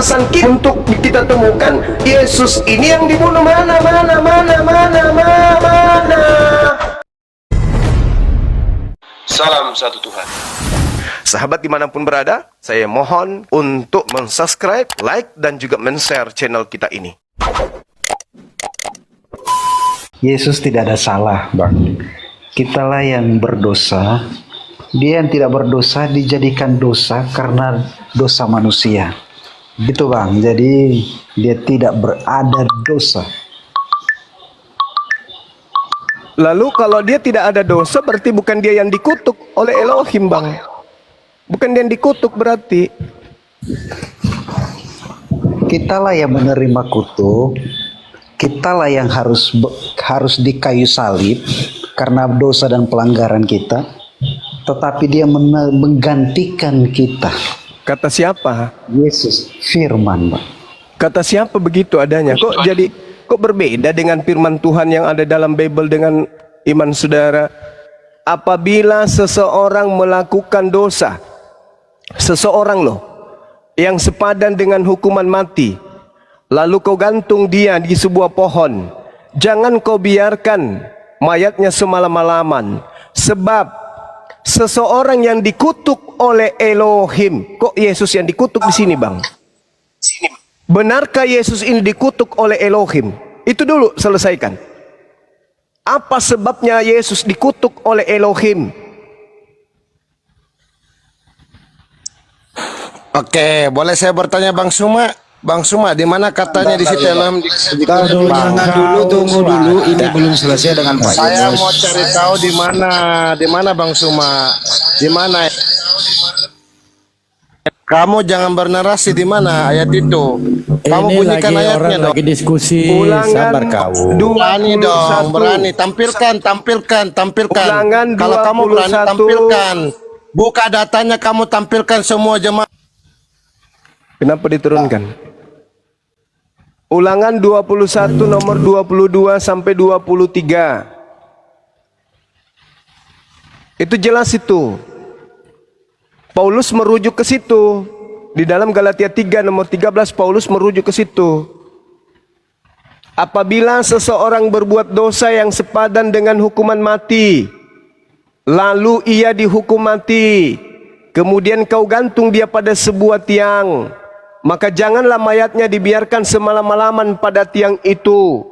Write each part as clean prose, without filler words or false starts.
alasan kita untuk kita temukan Yesus ini yang dibunuh. Mana. Salam satu Tuhan. Sahabat dimanapun berada, saya mohon untuk mensubscribe, like, dan juga men-share channel kita ini. Yesus tidak ada salah, Bang. Kitalah yang berdosa. Dia yang tidak berdosa dijadikan dosa karena dosa manusia. Gitu, Bang. Jadi dia tidak berada dosa. Lalu kalau dia tidak ada dosa, berarti bukan dia yang dikutuk oleh Elohim, Bang. Bukan dia yang dikutuk berarti. Kitalah yang menerima kutuk. Kitalah yang harus di kayu salib karena dosa dan pelanggaran kita. Tetapi dia menggantikan kita. Kata siapa? Yesus, firman, Bang. Kata siapa begitu adanya? Kok berbeda dengan firman Tuhan yang ada dalam Bible dengan iman saudara? Apabila seseorang melakukan dosa, seseorang loh yang sepadan dengan hukuman mati, lalu kau gantung dia di sebuah pohon, jangan kau biarkan mayatnya semalam-malaman, sebab seseorang yang dikutuk oleh Elohim. Kok Yesus yang dikutuk di sini, Bang? Benarkah Yesus ini dikutuk oleh Elohim? Itu dulu selesaikan. Apa sebabnya Yesus dikutuk oleh Elohim? Oke, boleh saya bertanya Bang Suma? Bang Suma, di mana katanya di situ Elohim Jangan dulu, tunggu dulu. Ini belum selesai dengan Pak Saya Yunus. mau cari tahu di mana Bang Suma? Di mana? Kamu jangan bernarasi di mana ayat itu. Kamu Ini bunyikan lagi ayatnya orang dong. lagi diskusi. Ulangan Sabar kau. Berani dong, 21. berani. Tampilkan. Ulangan Kalau kamu berani 21. tampilkan. Buka datanya, kamu tampilkan semua jemaah. Kenapa diturunkan? Ulangan 21 nomor 22 sampai 23. Itu jelas itu. Paulus merujuk ke situ. Di dalam Galatia 3 nomor 13 Paulus merujuk ke situ. Apabila seseorang berbuat dosa yang sepadan dengan hukuman mati, lalu ia dihukum mati, kemudian kau gantung dia pada sebuah tiang, maka janganlah mayatnya dibiarkan semalam-malaman pada tiang itu,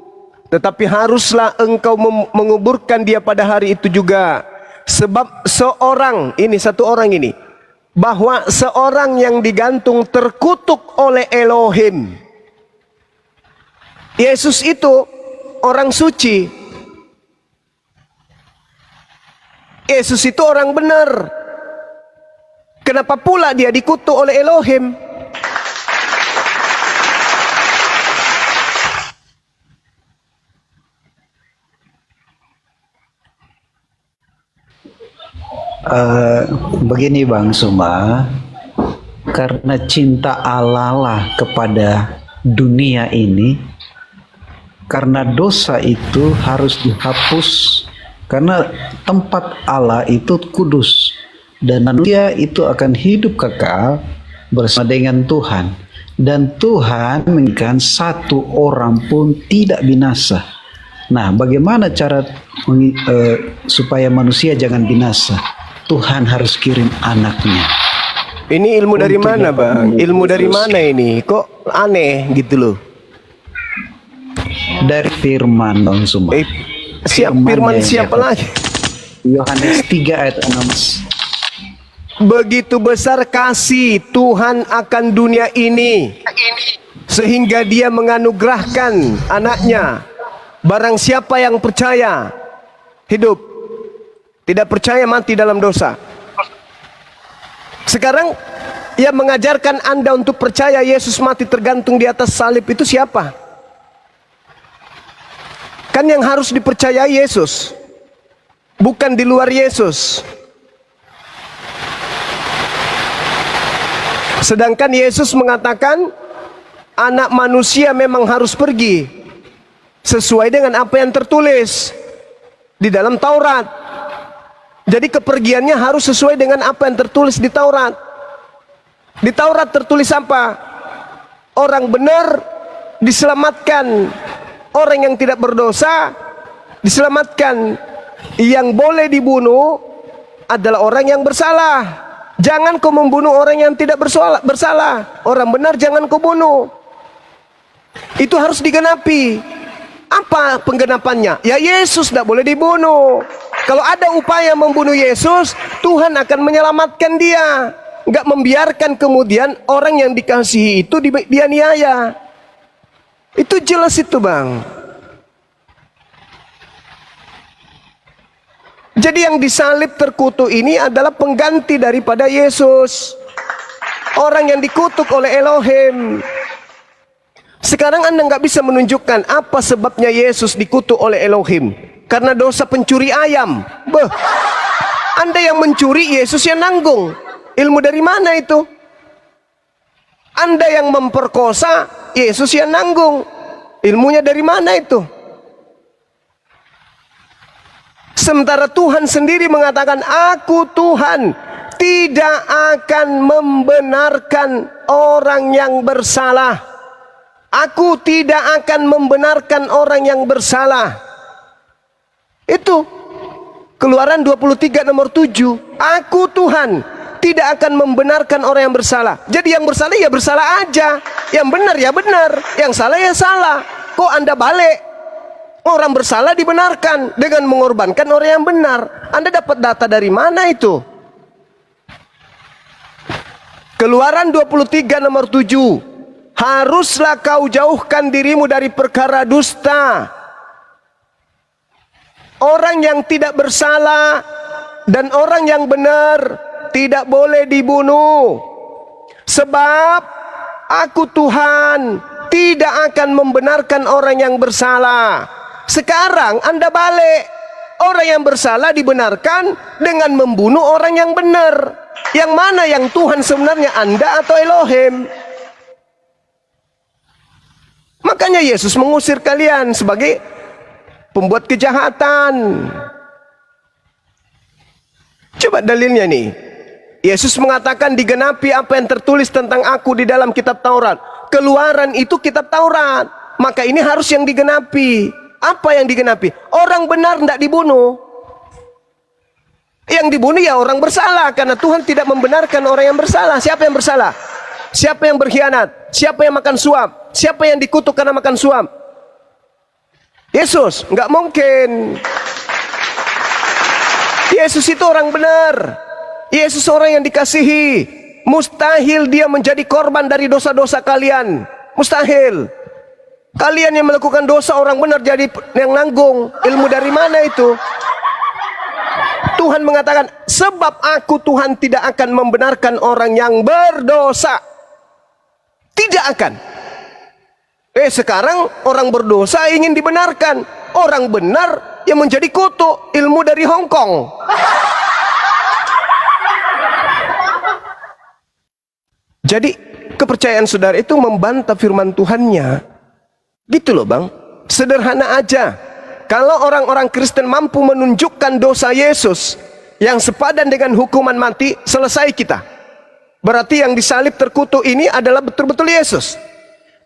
tetapi haruslah engkau menguburkan dia pada hari itu juga. Sebab satu orang ini, bahwa seorang yang digantung terkutuk oleh Elohim. Yesus itu orang suci. Yesus itu orang benar. Kenapa pula dia dikutuk oleh Elohim? Begini Bang Suma, karena cinta Allah lah kepada dunia ini, karena dosa itu harus dihapus, karena tempat Allah itu kudus dan manusia itu akan hidup kekal bersama dengan Tuhan, dan Tuhan menginginkan satu orang pun tidak binasa. Nah, bagaimana cara supaya manusia jangan binasa? Tuhan harus kirim anaknya. Ini ilmu dari mana, Bang? Ilmu dari mana ini? Kok aneh gitu loh? Dari firman, Bang Suma. Firman siapa lagi? Yohanes 3 ayat 6. Begitu besar kasih Tuhan akan dunia ini, sehingga dia menganugerahkan anaknya. Barang siapa yang percaya, hidup. Tidak percaya mati dalam dosa. Sekarang yang mengajarkan Anda untuk percaya Yesus mati tergantung di atas salib itu siapa? Kan yang harus dipercayai Yesus, bukan di luar Yesus. Sedangkan Yesus mengatakan anak manusia memang harus pergi sesuai dengan apa yang tertulis di dalam Taurat. Jadi kepergiannya harus sesuai dengan apa yang tertulis di Taurat. Di Taurat tertulis apa? Orang benar diselamatkan, orang yang tidak berdosa diselamatkan. Yang boleh dibunuh adalah orang yang bersalah. Jangan kau membunuh orang yang tidak bersalah. Orang benar jangan kau bunuh. Itu harus digenapi. Apa penggenapannya? Ya Yesus tidak boleh dibunuh. Kalau ada upaya membunuh Yesus, Tuhan akan menyelamatkan dia. Enggak membiarkan kemudian orang yang dikasihi itu dianiaya. Itu jelas itu, Bang. Jadi yang disalib terkutuk ini adalah pengganti daripada Yesus. Orang yang dikutuk oleh Elohim. Sekarang Anda nggak bisa menunjukkan apa sebabnya Yesus dikutuk oleh Elohim. Karena dosa pencuri ayam. Beh, Anda yang mencuri, Yesus yang nanggung. Ilmu dari mana itu? Anda yang memperkosa, Yesus yang nanggung. Ilmunya dari mana itu? Sementara Tuhan sendiri mengatakan, aku Tuhan tidak akan membenarkan orang yang bersalah. Aku tidak akan membenarkan orang yang bersalah. Itu Keluaran 23 nomor 7. Aku Tuhan tidak akan membenarkan orang yang bersalah. Jadi yang bersalah ya bersalah aja, yang benar ya benar, yang salah ya salah. Kok Anda balik? Orang bersalah dibenarkan dengan mengorbankan orang yang benar. Anda dapat data dari mana itu? Keluaran 23 nomor 7. Haruslah kau jauhkan dirimu dari perkara dusta. Orang yang tidak bersalah dan orang yang benar tidak boleh dibunuh. Sebab aku Tuhan tidak akan membenarkan orang yang bersalah. Sekarang Anda balik. Orang yang bersalah dibenarkan dengan membunuh orang yang benar. Yang mana yang Tuhan sebenarnya, Anda atau Elohim? Makanya Yesus mengusir kalian sebagai pembuat kejahatan. Coba dalilnya nih. Yesus mengatakan digenapi apa yang tertulis tentang aku di dalam kitab Taurat. Keluaran itu kitab Taurat. Maka ini harus yang digenapi. Apa yang digenapi? Orang benar tidak dibunuh. Yang dibunuh ya orang bersalah. Karena Tuhan tidak membenarkan orang yang bersalah. Siapa yang bersalah? Siapa yang berkhianat? Siapa yang makan suap? Siapa yang dikutuk karena makan suap? Yesus. Nggak mungkin. Yesus itu orang benar. Yesus orang yang dikasihi. Mustahil dia menjadi korban dari dosa-dosa kalian. Mustahil. Kalian yang melakukan dosa, orang benar jadi yang nanggung. Ilmu dari mana itu? Tuhan mengatakan, sebab aku Tuhan tidak akan membenarkan orang yang berdosa. Tidak akan. Sekarang orang berdosa ingin dibenarkan. Orang benar yang menjadi kutuk. Ilmu dari Hong Kong. Jadi kepercayaan saudara itu membantah firman Tuhannya. Gitu loh Bang. Sederhana aja. Kalau orang-orang Kristen mampu menunjukkan dosa Yesus yang sepadan dengan hukuman mati, selesai kita. Berarti yang disalib terkutuk ini adalah betul-betul Yesus.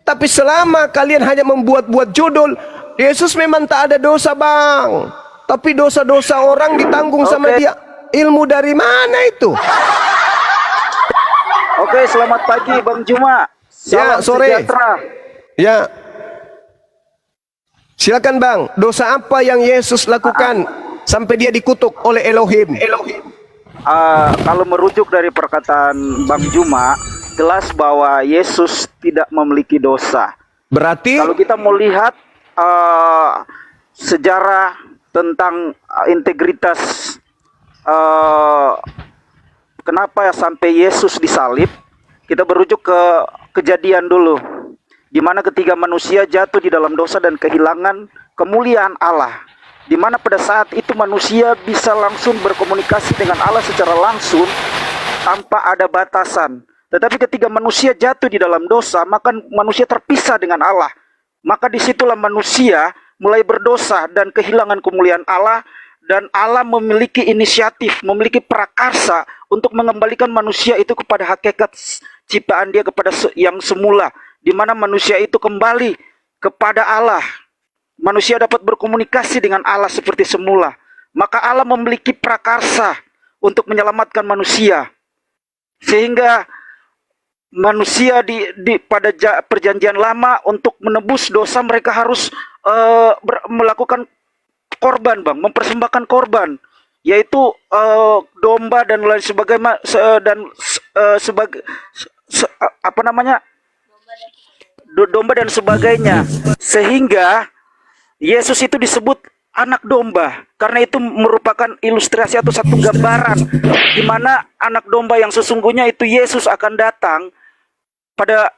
Tapi selama kalian hanya membuat-buat judul, Yesus memang tak ada dosa Bang, tapi dosa-dosa orang ditanggung sama dia. Ilmu dari mana itu? Oke, selamat pagi Bang Juma. Ya, Salam sore. sejahtera. Ya. Silakan Bang, dosa apa yang Yesus lakukan sampai dia dikutuk oleh Elohim? Kalau merujuk dari perkataan Bang Juma, jelas bahwa Yesus tidak memiliki dosa. Berarti Kalau kita mau lihat sejarah tentang integritas, kenapa sampai Yesus disalib, kita berujuk ke kejadian dulu, di mana ketiga manusia jatuh di dalam dosa dan kehilangan kemuliaan Allah. Di mana pada saat itu manusia bisa langsung berkomunikasi dengan Allah secara langsung tanpa ada batasan. Tetapi ketika manusia jatuh di dalam dosa, maka manusia terpisah dengan Allah. Maka disitulah manusia mulai berdosa dan kehilangan kemuliaan Allah. Dan Allah memiliki inisiatif, memiliki prakarsa untuk mengembalikan manusia itu kepada hakikat ciptaan dia, kepada yang semula. di mana manusia itu kembali kepada Allah. Manusia dapat berkomunikasi dengan Allah seperti semula. Maka Allah memiliki prakarsa untuk menyelamatkan manusia. Sehingga manusia pada perjanjian lama untuk menebus dosa mereka harus melakukan korban, Bang, mempersembahkan korban, yaitu domba dan lain sebagainya domba dan sebagainya, sehingga Yesus itu disebut anak domba karena itu merupakan ilustrasi atau satu gambaran di mana anak domba yang sesungguhnya itu Yesus akan datang pada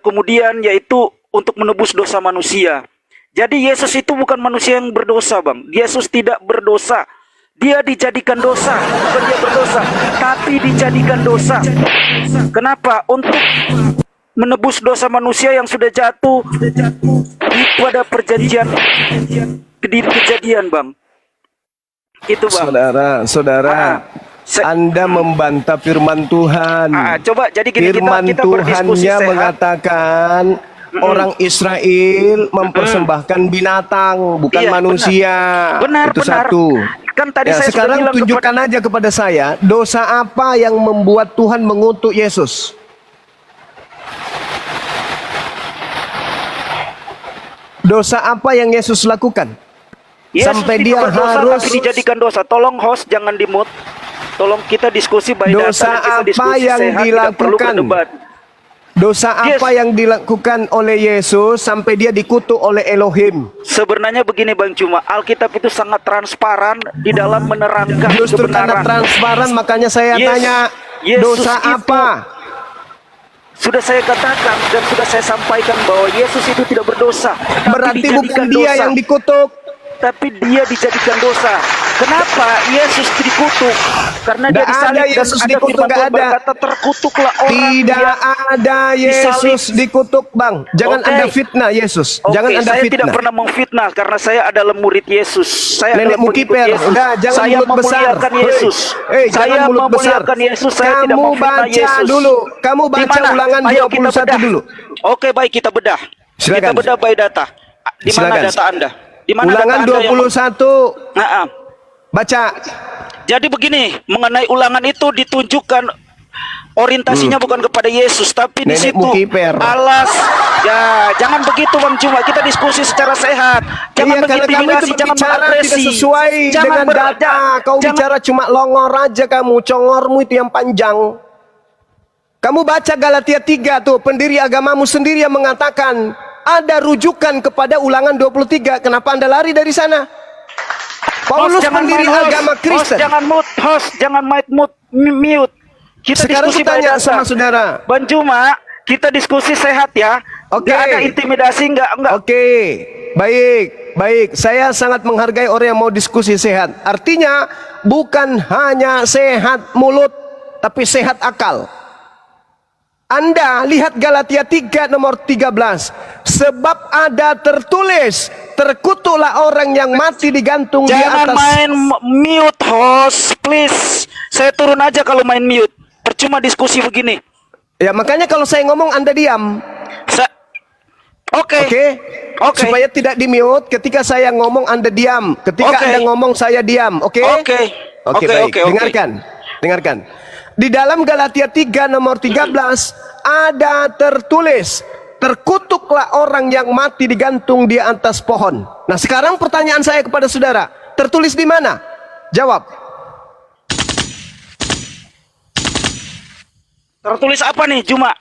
kemudian, yaitu untuk menebus dosa manusia. Jadi Yesus itu bukan manusia yang berdosa, Bang. Yesus tidak berdosa. Dia dijadikan dosa, bukan dia berdosa, tapi dijadikan dosa. Kenapa? Untuk menebus dosa manusia yang sudah jatuh pada perjanjian kejadian, Bang. Itu, Bang. Saudara, Anda membantah firman Tuhan. Coba jadi gini, firman kita berdiskusi Tuhannya sehat. mengatakan orang Israel mempersembahkan binatang, bukan Iya, manusia. Benar, itu benar. satu. Kan tadi saya sudah sekarang bilang tunjukkan aja kepada saya, dosa apa yang membuat Tuhan mengutuk Yesus? Dosa apa yang Yesus lakukan? Yesus Sampai tidak dia berdosa, harus tapi dijadikan dosa. Tolong host jangan di-mute. Tolong kita diskusi by dosa data, kita apa diskusi yang sehat, tidak perlu dilakukan? berdebat. Dosa apa yang dilakukan oleh Yesus sampai dia dikutuk oleh Elohim? Sebenarnya begini, Bang, cuma Alkitab itu sangat transparan di dalam menerangkan Justru karena kebenaran. transparan makanya saya tanya, Yesus dosa itu- apa? Sudah saya katakan dan sudah saya sampaikan bahwa Yesus itu tidak berdosa. Tapi Berarti dijadikan bukan dia dosa. yang dikutuk. Tapi dia dijadikan dosa. Kenapa Yesus dikutuk? Karena dia Nggak disalib ada dan Yesus ada dikutuk, firman nggak Tuhan ada. berkata terkutuklah orang Tidak yang ada Yesus dikutuk, Bang. Jangan Oke. Anda fitnah Yesus. Oke, Jangan Anda saya tidak fitnah. pernah memfitnah karena saya adalah murid Yesus. Saya Nenek adalah pengikut Mukiper, Yesus. udah jangan Saya mulut besar. memuliakan Yesus. Jangan Saya mulut besar. memuliakan Yesus. Saya tidak Kamu memfitnah baca Yesus. dulu. Kamu Di baca mana? Ulangan Ayo kita 21 bedah. dulu. Oke, baik, kita bedah. Kita Silakan. bedah by data. Di mana Silakan. data Anda? Di mana Ulangan data Anda yang 21. Baca. Jadi begini, mengenai ulangan itu ditunjukkan orientasinya bukan kepada Yesus, tapi di Nenek situ Mukiper. alas. Ya, jangan begitu, Bang, cuma kita diskusi secara sehat. Jangan Iya, karena kamu mengintimidasi, itu jangan berbicara mengagresi. tidak sesuai dengan data. Kau bicara cuma longor aja kamu. Congormu itu yang panjang. Kamu baca Galatia 3 tuh, pendiri agamamu sendiri yang mengatakan ada rujukan kepada Ulangan 23. Kenapa Anda lari dari sana? Paulus pendiri agama Kristen. Host jangan mute. Kita Sekarang diskusi kutanya pada sama dasar. saudara. Bang Juma, kita diskusi sehat ya. Oke. Nggak ada intimidasi, enggak. Oke, baik. Saya sangat menghargai orang yang mau diskusi sehat. Artinya bukan hanya sehat mulut, tapi sehat akal. Anda lihat Galatia 3 nomor 13. Sebab ada tertulis, terkutuklah orang yang mati digantung di Jangan atas. main mute, host, please. Saya turun aja kalau main mute. Percuma diskusi begini. Ya makanya kalau saya ngomong Anda diam. Oke. Supaya tidak di mute. Ketika saya ngomong Anda diam. Ketika Oke. Anda ngomong saya diam. Oke. Oke. Baik. Oke. Dengarkan. Di dalam Galatia 3 nomor 13 ada tertulis, terkutuklah orang yang mati digantung di atas pohon. Nah, sekarang pertanyaan saya kepada saudara, tertulis di mana? Jawab. Tertulis apa nih, Juma?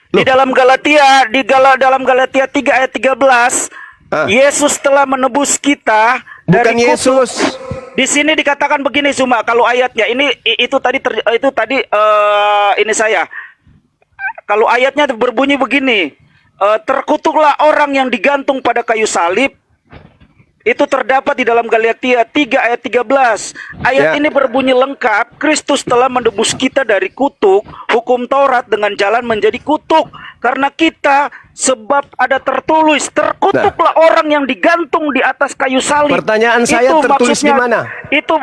Di dalam Galatia, dalam Galatia 3 ayat 13, Yesus telah menebus kita Bukan dari kutuk. Yesus. Di sini dikatakan begini, Juma, kalau ayatnya itu tadi ini saya. Kalau ayatnya berbunyi begini, terkutuklah orang yang digantung pada kayu salib. Itu terdapat di dalam Galatia 3 ayat 13. Ayat ini berbunyi lengkap, Kristus telah menebus kita dari kutuk, hukum Taurat dengan jalan menjadi kutuk. Karena kita sebab ada tertulis, terkutuklah orang yang digantung di atas kayu salib. Pertanyaan saya, Itu tertulis di maksudnya- mana?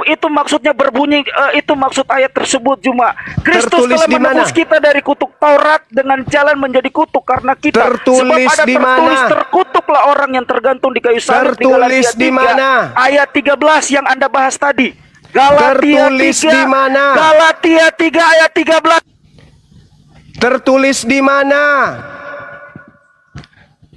Itu maksudnya berbunyi, itu maksud ayat tersebut cuma Kristus Tertulis telah di mana? menebus kita dari kutuk Taurat dengan jalan menjadi kutuk karena kita. Tertulis sebab ada di tertulis, mana? terkutuklah orang yang tergantung di kayu salib. Tertulis di mana? Ayat 13 yang Anda bahas tadi. Galatia Tertulis 3, di mana? Galatia 3 ayat 13. Tertulis di mana?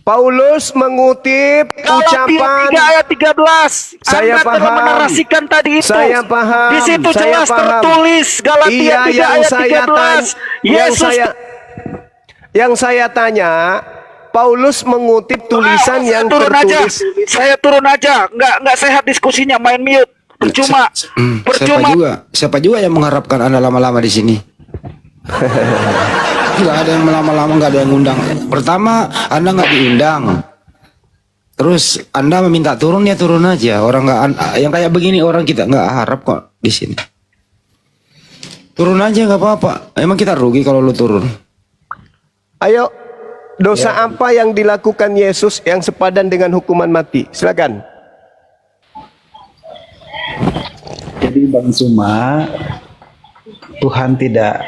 Paulus mengutip Galatia 3 ucapan. ayat 13. Saya Anda telah paham. menarasikan tadi itu. Saya paham. Di situ Saya jelas paham. tertulis Galatia Iya, 3 yang ayat saya 13. yang saya tanya, Paulus mengutip tulisan yang turun tertulis. aja. Saya turun aja. Nggak sehat diskusinya, main mute. Percuma. Percuma. Siapa juga yang mengharapkan Anda lama-lama di sini? Nggak ada yang lama-lama, nggak ada yang undang. Pertama, Anda nggak diundang. Terus Anda meminta turun, ya turun aja. Orang nggak, yang kayak begini orang kita nggak harap kok di sini. Turun aja nggak apa-apa. Emang kita rugi kalau lu turun. Ayo, dosa apa yang dilakukan Yesus yang sepadan dengan hukuman mati? Silakan. Jadi Bang Suma, Tuhan tidak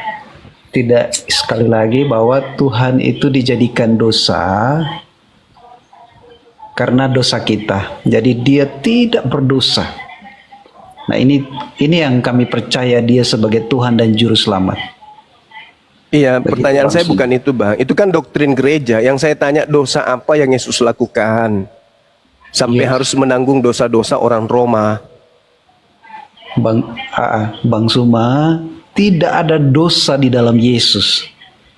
sekali lagi bahwa Tuhan itu dijadikan dosa karena dosa kita. Jadi dia tidak berdosa. Nah, ini yang kami percaya dia sebagai Tuhan dan juru selamat. Iya, Begitu pertanyaan saya langsung. bukan itu, Bang. Itu kan doktrin gereja. Yang saya tanya, dosa apa yang Yesus lakukan sampai Yes. harus menanggung dosa-dosa orang Roma? Bang Suma, tidak ada dosa di dalam Yesus.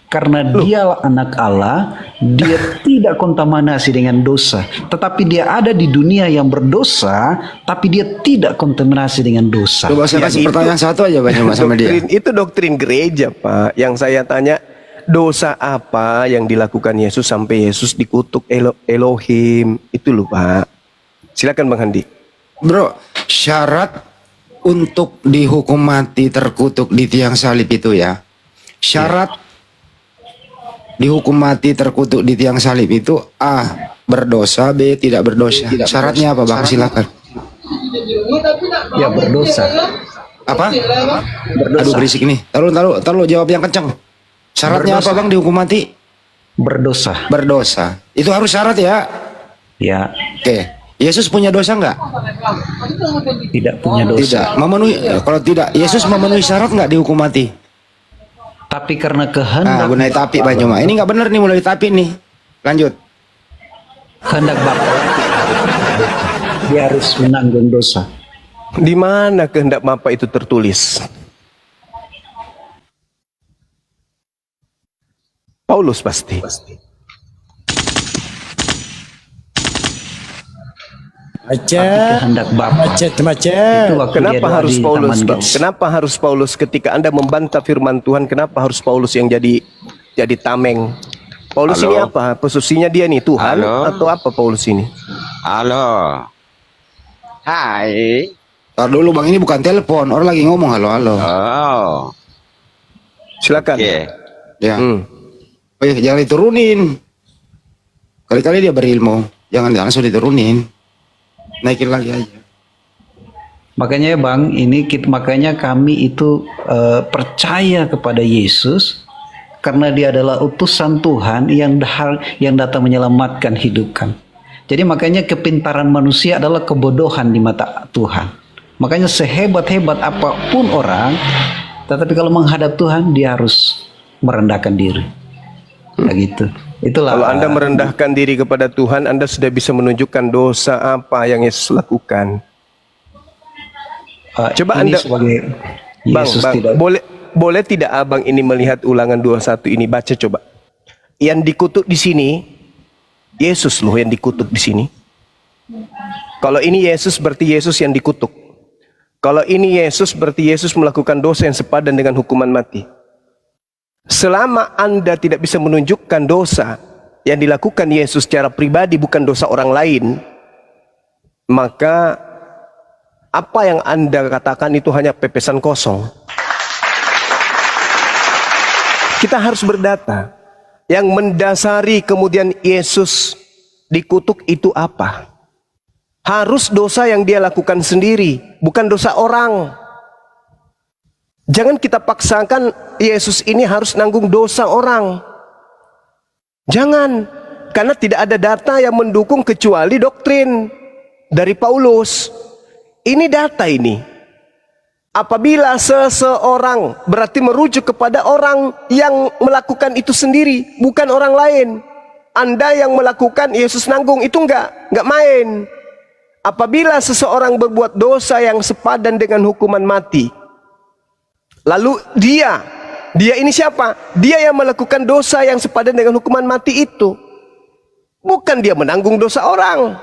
Karena dialah anak Allah, dia tidak kontaminasi dengan dosa. Tetapi dia ada di dunia yang berdosa, tapi dia tidak kontaminasi dengan dosa. Coba saya Ya, kasih itu- pertanyaan satu aja banyak sama dia. Itu doktrin gereja, Pak. Yang saya tanya, dosa apa yang dilakukan Yesus sampai Yesus dikutuk Elohim? Itu loh, Pak. Silakan Bang Handi. Bro, syarat untuk dihukum mati terkutuk di tiang salib itu ya. Syarat dihukum mati terkutuk di tiang salib itu A, berdosa, B, tidak berdosa. Syaratnya apa, Bang? Silakan. Ya, berdosa. Apa? Aduh, berisik nih. Taruh jawab yang kencang. Syaratnya apa, Bang, dihukum mati? Berdosa. Berdosa. Itu harus syarat ya. Ya, Oke. Yesus punya dosa nggak? tidak punya dosa. Tidak. Memenuhi. Kalau tidak, Yesus memenuhi syarat nggak dihukum mati? Tapi karena Nah, kehendak mulai tapi Pak Juma. Ini nggak benar nih, mulai tapi nih. Lanjut. kehendak Bapa, dia harus menanggung dosa. Di mana kehendak Bapa itu tertulis? Paulus pasti. Kehendak Bapa. Itu waktu dia Kenapa doa harus di Paulus, Taman Bang? Gets. Kenapa harus Paulus ketika Anda membantah firman Tuhan? Kenapa harus Paulus yang jadi tameng? Paulus ini apa? Posisinya dia nih Tuhan atau apa Paulus ini? Halo. Hai. Tar dulu Bang, ini bukan telepon. Orang lagi ngomong halo. Oh. Silakan. Oke. Ya. Hmm. Oh iya, jangan diturunin. Kali-kali dia berilmu. Jangan langsung diturunin. Naikin lagi aja. Makanya Bang, makanya kami itu percaya kepada Yesus karena dia adalah utusan Tuhan yang datang menyelamatkan hidup kami. Jadi makanya kepintaran manusia adalah kebodohan di mata Tuhan. Makanya sehebat-hebat apapun orang, tetapi kalau menghadap Tuhan dia harus merendahkan diri. Begitu. Itulah. Kalau Anda merendahkan diri kepada Tuhan, Anda sudah bisa menunjukkan dosa apa yang Yesus lakukan. Coba ini Anda- sebagai Bang, Yesus Bang, tidak. boleh tidak Abang ini melihat Ulangan 21 ini? Baca coba. Yang dikutuk di sini, Yesus loh yang dikutuk di sini. Kalau ini Yesus berarti Yesus yang dikutuk. Kalau ini Yesus berarti Yesus melakukan dosa yang sepadan dengan hukuman mati. Selama Anda tidak bisa menunjukkan dosa yang dilakukan Yesus secara pribadi bukan dosa orang lain, maka apa yang Anda katakan itu hanya pepesan kosong. Kita harus berdata. Yang mendasari kemudian Yesus dikutuk itu apa? Harus dosa yang dia lakukan sendiri, bukan dosa orang. Jangan kita paksakan Yesus ini harus nanggung dosa orang. Jangan, karena tidak ada data yang mendukung kecuali doktrin dari Paulus. Ini data ini. Apabila seseorang berarti merujuk kepada orang yang melakukan itu sendiri, bukan orang lain. Anda yang melakukan, Yesus nanggung, itu enggak main. Apabila seseorang berbuat dosa yang sepadan dengan hukuman mati, lalu dia ini siapa? Dia yang melakukan dosa yang sepadan dengan hukuman mati itu. Bukan dia menanggung dosa orang.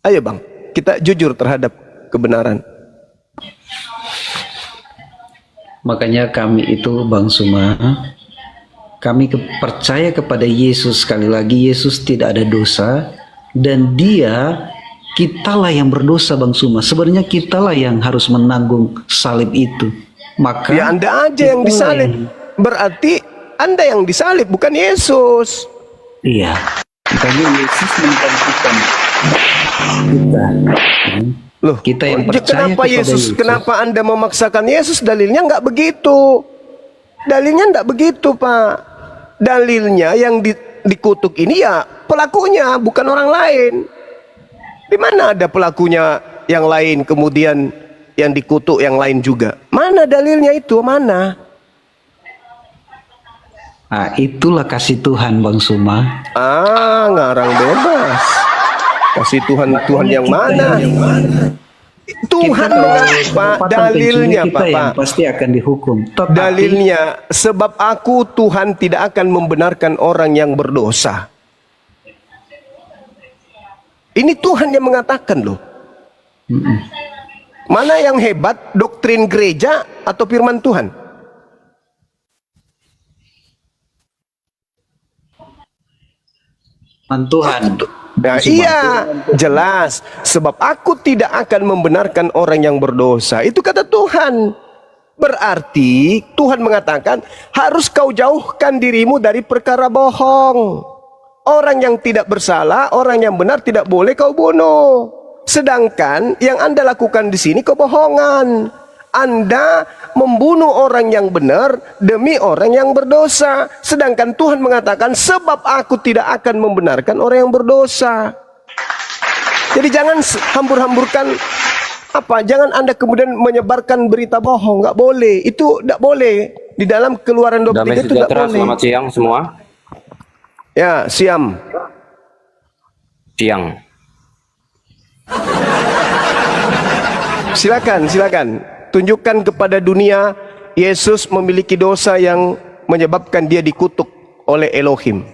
Ayo bang, kita jujur terhadap kebenaran. Makanya kami itu Bang Suma, kami percaya kepada Yesus. Sekali lagi, Yesus tidak ada dosa, dan kitalah yang berdosa Bang Suma. Sebenarnya kitalah yang harus menanggung salib itu. Maka ya Anda aja yang disalib. Berarti Anda yang disalib, bukan Yesus. Iya, makanya Yesus menggantikan kita. Loh, Kita yang percaya kenapa kepada Yesus. Kenapa Anda memaksakan Yesus? Dalilnya nggak begitu. Dalilnya nggak begitu, Pak. Dalilnya yang dikutuk ini ya pelakunya, bukan orang lain. Di mana ada pelakunya yang lain, kemudian yang dikutuk yang lain juga? Mana dalilnya itu? Mana? Nah, itulah kasih Tuhan Bang Suma. Ngarang bebas. Kasih Tuhan yang mana? Tuhan mengapa? Dalilnya kita yang Bapak. pasti akan dihukum. Tetapi, Dalilnya, sebab aku Tuhan tidak akan membenarkan orang yang berdosa. Ini Tuhan yang mengatakan loh. Mana yang hebat, doktrin gereja atau firman Tuhan? Tuhan. Nah, iya, jelas. Sebab aku tidak akan membenarkan orang yang berdosa. Itu kata Tuhan. Berarti Tuhan mengatakan harus kau jauhkan dirimu dari perkara bohong. Orang yang tidak bersalah, orang yang benar tidak boleh kau bunuh. Sedangkan yang Anda lakukan di sini kebohongan. Anda membunuh orang yang benar demi orang yang berdosa. Sedangkan Tuhan mengatakan sebab aku tidak akan membenarkan orang yang berdosa. Jadi jangan hambur-hamburkan apa? Jangan Anda kemudian menyebarkan berita bohong. Nggak boleh. Itu nggak boleh. Di dalam Keluaran 23 Damai itu nggak sejahtera, boleh. selamat siang semua. Ya, siam. Siang. Silakan. Tunjukkan kepada dunia Yesus memiliki dosa yang menyebabkan dia dikutuk oleh Elohim.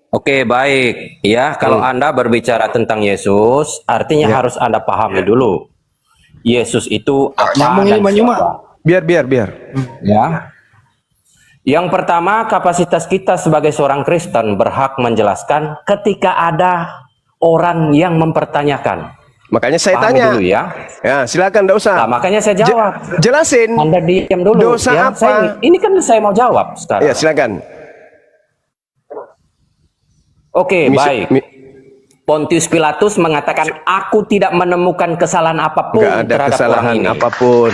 Oke, baik. Ya, kalau Anda berbicara tentang Yesus, artinya harus Anda pahami dulu. Yesus itu apa dan siapa. Biar. Ya. Yang pertama, kapasitas kita sebagai seorang Kristen berhak menjelaskan ketika ada orang yang mempertanyakan. Makanya saya Pahami tanya. dulu ya. Ya, silakan, enggak usah. Nah, makanya saya jawab. Jelasin. Anda diam dulu. Dosa ya. apa? Ini kan saya mau jawab sekarang. Ya, silakan. Oke, baik. Pontius Pilatus mengatakan, aku tidak menemukan kesalahan apapun Enggak ada terhadap kesalahan orang ini. apapun.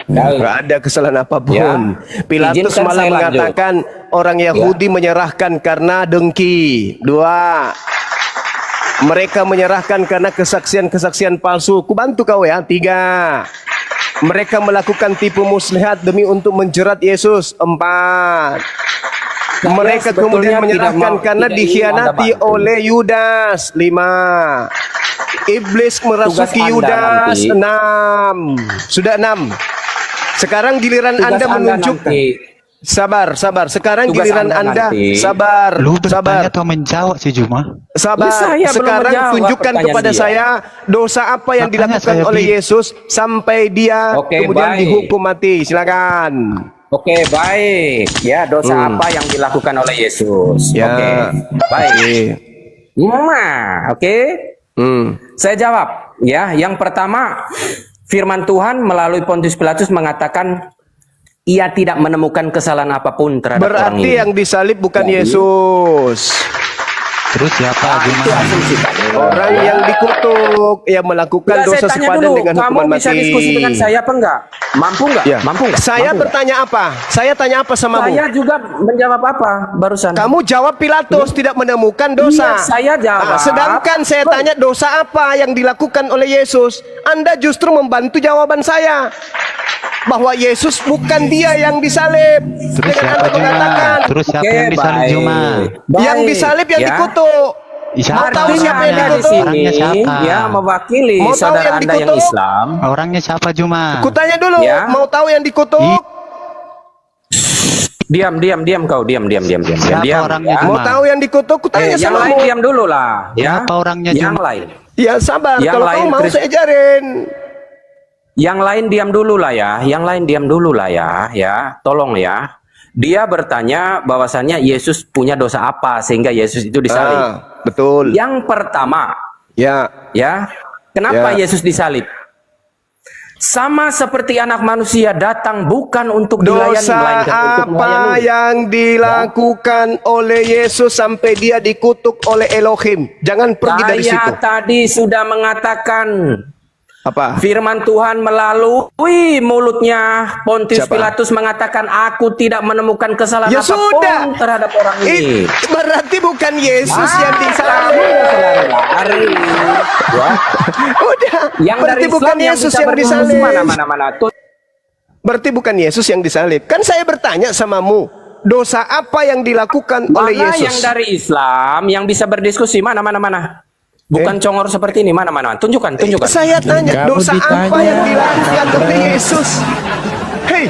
Enggak ada kesalahan apapun. Ya. Pilatus Izinkan malah saya lanjut. mengatakan orang Yahudi menyerahkan karena dengki. 2. Mereka menyerahkan karena kesaksian-kesaksian palsu. Kubantu kau ya. 3. Mereka melakukan tipu muslihat demi untuk menjerat Yesus. 4. Mereka kemudian menyerahkan karena dikhianati oleh Yudas. 5. Iblis merasuki Anda Yudas. nanti. 6. Sudah 6. Sekarang giliran Tugas Anda menunjuk. nanti. Sabar. Sekarang Tugas giliran Anda Anda. nanti. Sabar. Lu bertanya atau menjawab sih Juma? Sabar. Saya belum Sekarang menjawab tunjukkan pertanyaan kepada dia. saya dosa apa yang Makanya dilakukan saya oleh bi- Yesus sampai dia Oke, kemudian baik. dihukum mati. Silakan. Oke, baik. Ya, dosa apa yang dilakukan oleh Yesus? Ya. Oke, baik. Oke. Hmm. Saya jawab. Ya, yang pertama, firman Tuhan melalui Pontius Pilatus mengatakan ia tidak menemukan kesalahan apapun terhadap orang Berarti ini. yang disalib bukan Yesus. Terus siapa Itu Juma? asumsi Pak. Orang yang dikutuk, yang melakukan Enggak, dosa saya tanya sepadan dulu, dengan kamu hukuman bisa mati. diskusi dengan saya apa enggak? Mampu enggak? Ya. Mampu enggak? Saya Mampu enggak? bertanya apa? Saya tanya apa samamu? Saya juga menjawab apa barusan? Kamu jawab Pilatus tidak menemukan dosa. Iya, saya jawab. Sedangkan saya tanya dosa apa yang dilakukan oleh Yesus. Anda justru membantu jawaban saya. Bahwa Yesus bukan dia yang disalib. Terus Dengan siapa Anda Juma? mengatakan Terus siapa Oke, yang disalib baik. Juma? yang Baik, disalib yang ya. dikutuk. Siapa Mau tahu Artinya siapa yang Anda di dikutuk? sini Orangnya siapa? ya mewakili Mau tahu saudara yang Anda yang dikutuk? Islam. Orangnya siapa Juma? Kutanya dulu, Ya. mau tahu yang dikutuk? Diam kau, diam. Siapa orangnya Mau Juma? tahu yang dikutuk? Kutanya Yang sama lain kamu. diam dulu lah, ya. Siapa orangnya, Yang Jum? lain. Ya sabar, Yang kalau lain, kamu mau Chris. saya ajarin. Yang lain diam dulu lah ya. Yang lain diam dulu lah ya. Tolong ya. Dia bertanya bahwasannya Yesus punya dosa apa sehingga Yesus itu disalib. Betul. Yang pertama, Ya. ya. Kenapa Ya. Yesus disalib? Sama seperti anak manusia datang bukan untuk dilayani Dosa melainkan untuk apa melayani. yang dilakukan oleh Yesus sampai dia dikutuk oleh Elohim? Jangan pergi dari situ. Saya tadi sudah mengatakan Apa? firman Tuhan melalui mulutnya Pontius Siapa? Pilatus mengatakan aku tidak menemukan kesalahan Ya apapun sudah. terhadap orang ini. Berarti bukan Yesus yang Kamu disalib. lari. Ya. Udah. Yang dari Berarti bukan Islam yang Yesus bisa yang berdiskusi disalib. mana. Berarti bukan Yesus yang disalib. Kan saya bertanya samamu, dosa apa yang dilakukan oleh Mana Yesus? yang dari Islam yang bisa berdiskusi mana. Bukan congor seperti ini mana. Tunjukkan. Saya tanya, dosa apa yang dilakukan oleh Yesus? Hei,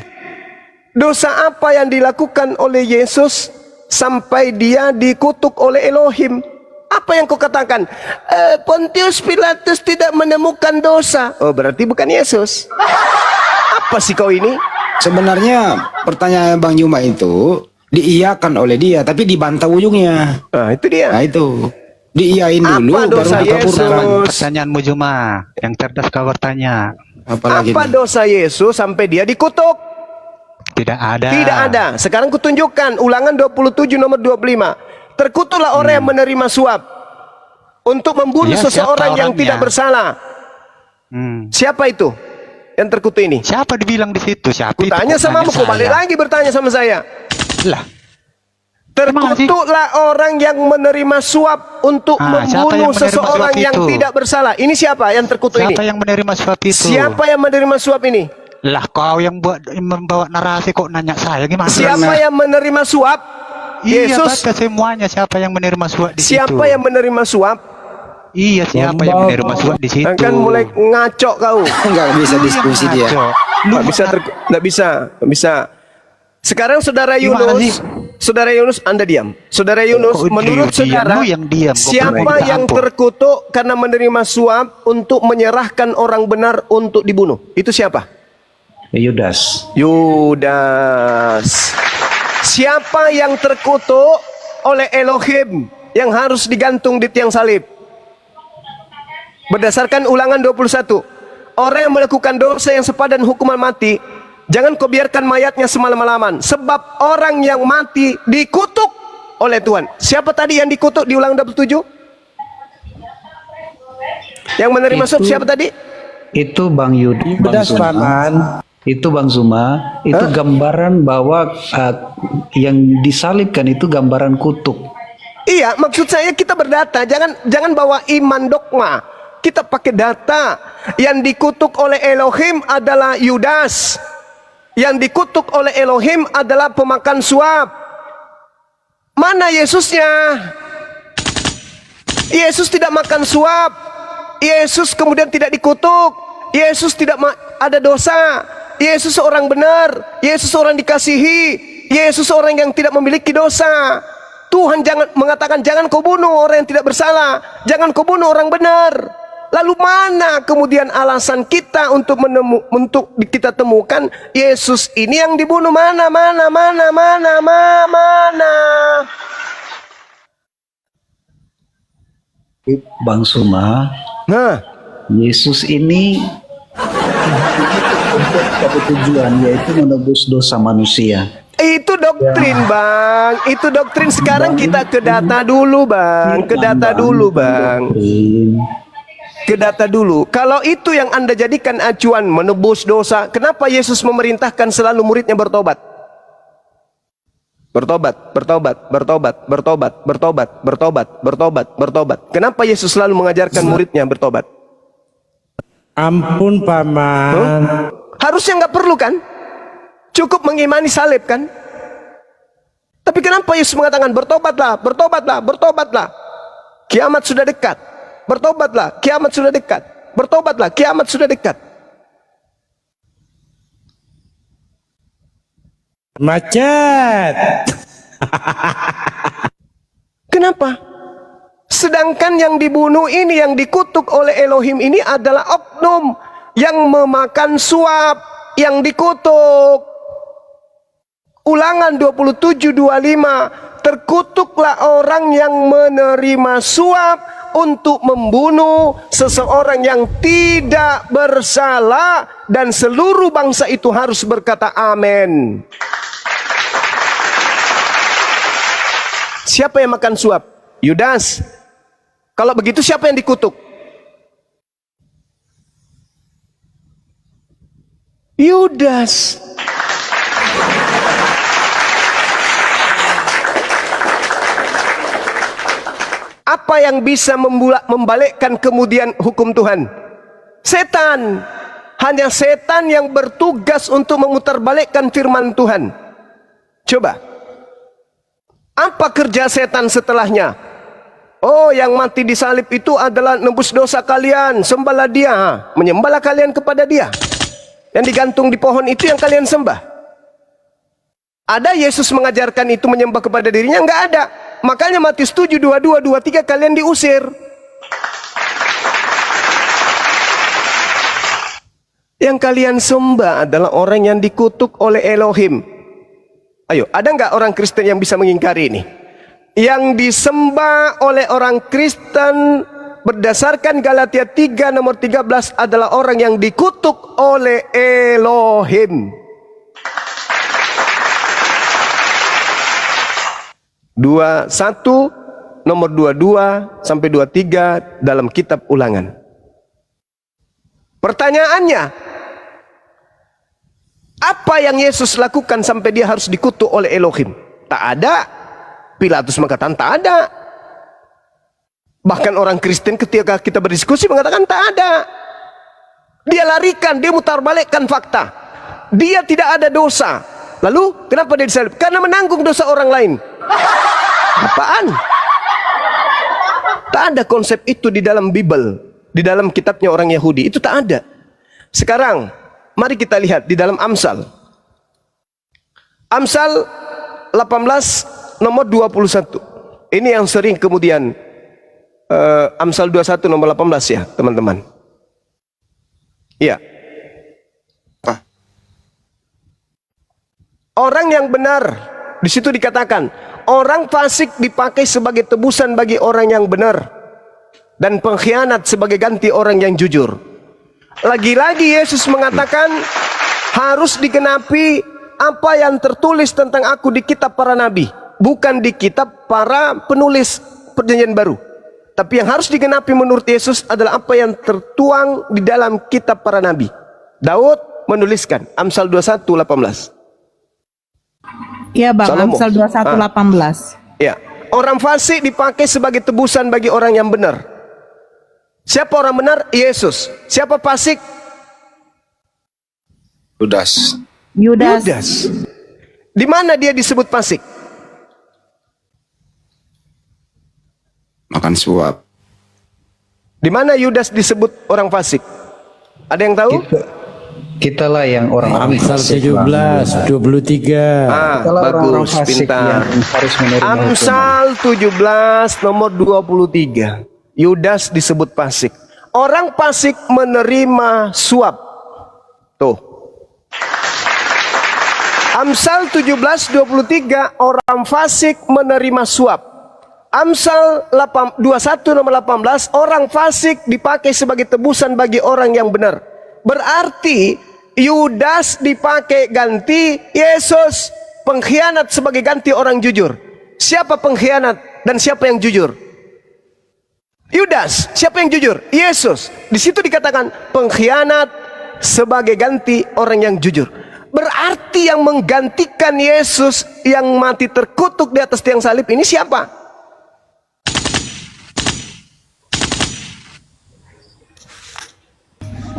dosa apa yang dilakukan oleh Yesus sampai dia dikutuk oleh Elohim? Apa yang kau katakan? Pontius Pilatus tidak menemukan dosa. Oh, berarti bukan Yesus. Apa sih kau ini? Sebenarnya pertanyaan Bang Juma itu diiyakan oleh dia, tapi dibantah ujungnya. Nah, itu dia. Nah itu diiyain dulu Apa baru dosa dikabulkan. Yesus? Pertanyaanmu Juma, yang cerdas kau bertanya. Apalagi Apa nih? dosa Yesus sampai dia dikutuk? Tidak ada. Tidak ada. Sekarang kutunjukkan Ulangan 27 nomor 25. Terkutuklah orang yang menerima suap untuk membunuh Ya, seseorang siapa yang orangnya? tidak bersalah. Siapa itu yang terkutuk ini? Siapa dibilang di situ? Siapa itu? Kutanya Kok sama nanya kamu, kau balik saya? lagi bertanya sama saya. Lah, Emang sih? Terkutuklah orang yang menerima suap untuk Ah, siapa membunuh yang menerima seseorang suap yang itu? tidak bersalah. Ini siapa yang terkutuk siapa ini? yang menerima suap itu? Siapa yang menerima suap ini? Lah, kau yang membawa narasi kok nanya saya gimana? Siapa yang menerima suap? Iya, Yesus. baca semuanya siapa yang menerima suap di situ. Siapa yang menerima suap? Iya, siapa yang menerima suap di situ. Kan mulai ngaco kau. Nggak bisa diskusi dia. Nggak bisa, nggak bisa. Sekarang saudara Gimana Yunus, sih? saudara Yunus, Anda diam. Saudara Yunus, Kok menurut diam? saudara, Lu yang diam. Kok siapa berani yang apa? terkutuk karena menerima suap untuk menyerahkan orang benar untuk dibunuh? Itu siapa? Yudas. Yudas. Siapa yang terkutuk oleh Elohim yang harus digantung di tiang salib? Berdasarkan Ulangan 21, orang yang melakukan dosa yang sepadan hukuman mati, jangan kau biarkan mayatnya semalam-malaman, sebab orang yang mati dikutuk oleh Tuhan. Siapa tadi yang dikutuk di Ulangan 27? Yang menerima suap siapa tadi? Itu Bang Yudi, Bang Zuma. Itu Bang Zuma, itu gambaran bahwa yang disalibkan itu gambaran kutuk. Iya, maksud saya kita berdata, jangan bawa iman dogma. Kita pakai data. Yang dikutuk oleh Elohim adalah Yudas. Yang dikutuk oleh Elohim adalah pemakan suap. Mana Yesusnya? Yesus tidak makan suap. Yesus kemudian tidak dikutuk. Yesus tidak ada dosa. Yesus seorang benar. Yesus seorang dikasihi. Yesus seorang yang tidak memiliki dosa. Tuhan jangan mengatakan jangan kau bunuh orang yang tidak bersalah. Jangan kau bunuh orang benar. Lalu mana kemudian alasan kita untuk kita temukan Yesus ini yang dibunuh? Mana? Bang Zuma, Nah, Yesus ini Satu tujuan, yaitu menebus dosa manusia. Itu doktrin, Bang. Itu doktrin. Sekarang kita ke data dulu, Bang. Ke data dulu, Bang. Ke data dulu. Kalau itu yang Anda jadikan acuan menebus dosa, kenapa Yesus memerintahkan selalu muridnya bertobat? Bertobat, bertobat, bertobat, bertobat, bertobat, bertobat, bertobat, bertobat. Kenapa Yesus selalu mengajarkan muridnya bertobat? Ampun paman. Harusnya nggak perlu kan? Cukup mengimani salib kan? Tapi kenapa Yesus mengatakan bertobatlah, bertobatlah, bertobatlah. Kiamat sudah dekat. Bertobatlah, kiamat sudah dekat. Bertobatlah, kiamat sudah dekat. Macet. Kenapa? Sedangkan yang dibunuh ini, yang dikutuk oleh Elohim ini adalah oknum yang memakan suap, yang dikutuk. Ulangan 27:25, terkutuklah orang yang menerima suap untuk membunuh seseorang yang tidak bersalah, dan seluruh bangsa itu harus berkata amin. Siapa yang makan suap? Yudas. Kalau begitu siapa yang dikutuk? Yudas. Apa yang bisa membalikkan kemudian hukum Tuhan? Setan. Hanya setan yang bertugas untuk memutarbalikkan firman Tuhan. Coba. Apa kerja setan setelahnya? Oh, yang mati di salib itu adalah nebus dosa kalian. Sembahlah dia. Menyembahlah kalian kepada dia. Yang digantung di pohon itu yang kalian sembah. Ada Yesus mengajarkan itu menyembah kepada dirinya? Enggak ada. Makanya Matius 7:22-23 kalian diusir. Yang kalian sembah adalah orang yang dikutuk oleh Elohim. Ayo, ada nggak orang Kristen yang bisa mengingkari ini? Yang disembah oleh orang Kristen berdasarkan Galatia 3 nomor 13 adalah orang yang dikutuk oleh Elohim. 21 nomor 22 sampai 23 dalam kitab Ulangan. Pertanyaannya, apa yang Yesus lakukan sampai dia harus dikutuk oleh Elohim? Tak ada. Pilatus mengatakan tak ada. Bahkan orang Kristen ketika kita berdiskusi mengatakan tak ada. Dia larikan, dia mutarbalikkan fakta. Dia tidak ada dosa. Lalu kenapa dia disalib? Karena menanggung dosa orang lain. Apaan? Tak ada konsep itu di dalam Bible, di dalam kitabnya orang Yahudi. Itu tak ada. Sekarang mari kita lihat di dalam Amsal. Amsal 18 nomor 21. Ini yang sering kemudian Amsal 21 nomor 18 ya, teman-teman. Iya. Orang yang benar, di situ dikatakan, orang fasik dipakai sebagai tebusan bagi orang yang benar, dan pengkhianat sebagai ganti orang yang jujur. Lagi-lagi Yesus mengatakan harus digenapi apa yang tertulis tentang aku di kitab para nabi, bukan di kitab para penulis perjanjian baru. Tapi yang harus digenapi menurut Yesus adalah apa yang tertuang di dalam kitab para nabi. Daud menuliskan Amsal 21:18. Iya Bang, Salomo. Amsal 21:18. Ya, orang fasik dipakai sebagai tebusan bagi orang yang benar. Siapa orang benar? Yesus. Siapa fasik? Yudas. Yudas. Di mana dia disebut fasik? Makan suap. Di mana Yudas disebut orang fasik? Ada yang tahu? Kitalah yang orang Amsal 17:23. Bagus, pintar. Amsal 17 nomor 23. Yudas disebut fasik. Orang fasik menerima suap. Tuh. Amsal 17:23 orang fasik menerima suap. Amsal 21 nomor 18 orang fasik dipakai sebagai tebusan bagi orang yang benar. Berarti Yudas dipakai ganti Yesus. Pengkhianat sebagai ganti orang jujur. Siapa pengkhianat dan siapa yang jujur? Yudas. Siapa yang jujur? Yesus. Di situ dikatakan pengkhianat sebagai ganti orang yang jujur. Berarti yang menggantikan Yesus yang mati terkutuk di atas tiang salib ini siapa?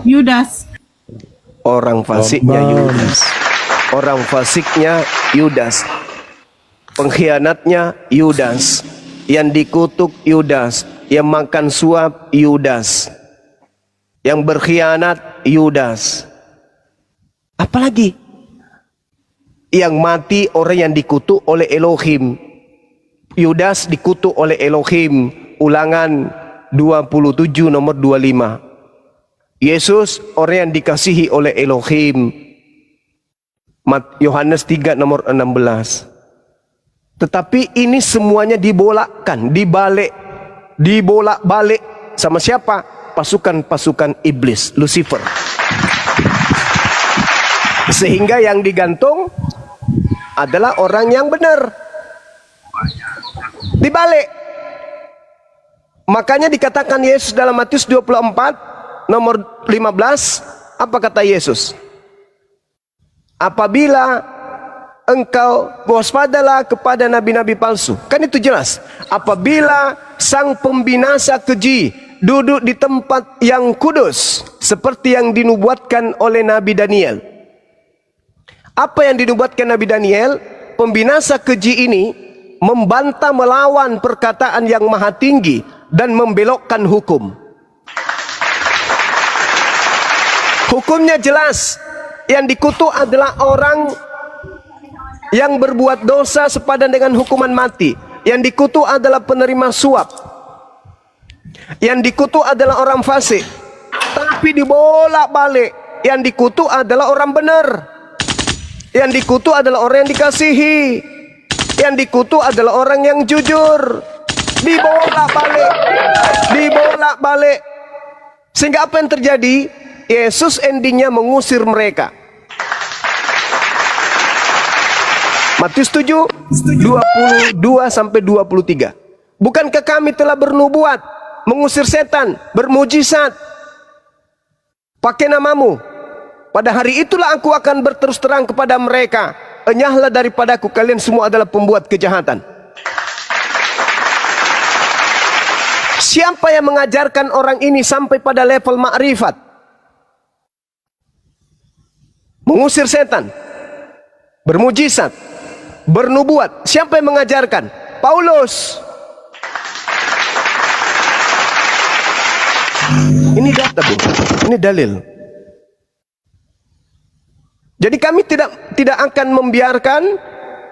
Yudas. Orang fasiknya Yudas. Orang fasiknya Yudas. Pengkhianatnya Yudas. Yang dikutuk Yudas. Yang makan suap Yudas. Yang berkhianat Yudas. Apalagi yang mati orang yang dikutuk oleh Elohim. Yudas dikutuk oleh Elohim. Ulangan 27 nomor 25. Yesus orang yang dikasihi oleh Elohim. Yohanes 3 nomor 16. Tetapi ini semuanya dibolakkan, dibolak-balik sama siapa? Pasukan-pasukan iblis, Lucifer. Sehingga yang digantung adalah orang yang benar. Dibalik. Makanya dikatakan Yesus dalam Matius 24 nomor 15, apa kata Yesus? Apabila engkau waspadalah kepada nabi-nabi palsu. Kan itu jelas. Apabila sang pembinasa keji duduk di tempat yang kudus, seperti yang dinubuatkan oleh Nabi Daniel. Apa yang dinubuatkan Nabi Daniel? Pembinasa keji ini membantah melawan perkataan yang maha tinggi dan membelokkan hukum. Hukumnya jelas. Yang dikutuk adalah orang yang berbuat dosa sepadan dengan hukuman mati. Yang dikutuk adalah penerima suap. Yang dikutuk adalah orang fasik. Tapi dibolak-balik. Yang dikutuk adalah orang benar. Yang dikutuk adalah orang yang dikasihi. Yang dikutuk adalah orang yang jujur. Dibolak-balik. Dibolak-balik. Sehingga apa yang terjadi? Yesus endingnya mengusir mereka. Matius 7, 22 sampai 23. Bukankah kami telah bernubuat, mengusir setan, bermujizat, pakai namamu? Pada hari itulah aku akan berterus terang kepada mereka, enyahlah daripadaku, kalian semua adalah pembuat kejahatan. Siapa yang mengajarkan orang ini sampai pada level makrifat? Mengusir setan, bermujizat, bernubuat. Siapa yang mengajarkan? Paulus. Ini data, Bu. Ini dalil. Jadi kami tidak akan membiarkan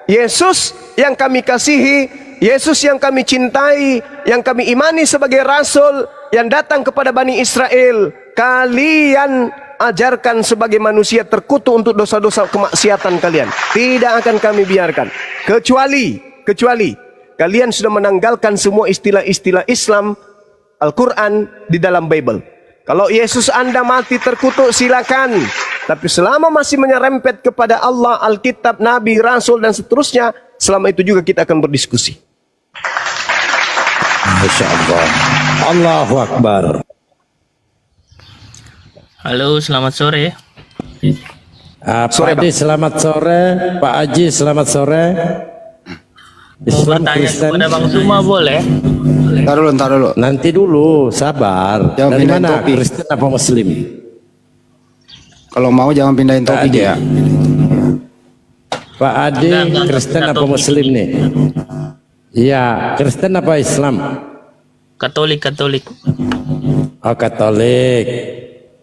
Yesus yang kami kasihi, Yesus yang kami cintai, yang kami imani sebagai rasul yang datang kepada Bani Israel, kalian ajarkan sebagai manusia terkutuk untuk dosa-dosa kemaksiatan kalian. Tidak akan kami biarkan. Kecuali kalian sudah menanggalkan semua istilah-istilah Islam, Al-Quran di dalam Bible. Kalau Yesus Anda mati terkutuk, silakan. Tapi selama masih menyerempet kepada Allah, Alkitab, Nabi, Rasul dan seterusnya, selama itu juga kita akan berdiskusi. Masya Allah. Allahu Akbar. Halo, selamat sore. Pak Adi, selamat sore. Pak Haji, selamat sore. Islam, Tanya Kristen. kepada Bang Suma boleh? Ntar dulu. Nanti dulu, sabar. Jangan Dari pindahin mana? topik. Kristen apa Muslim? Kalau mau jangan pindahin topik ya. Pak Adi, Enggak, Kristen pindah apa topik. Muslim nih? Iya, Kristen apa Islam? Katolik. Oh, Katolik.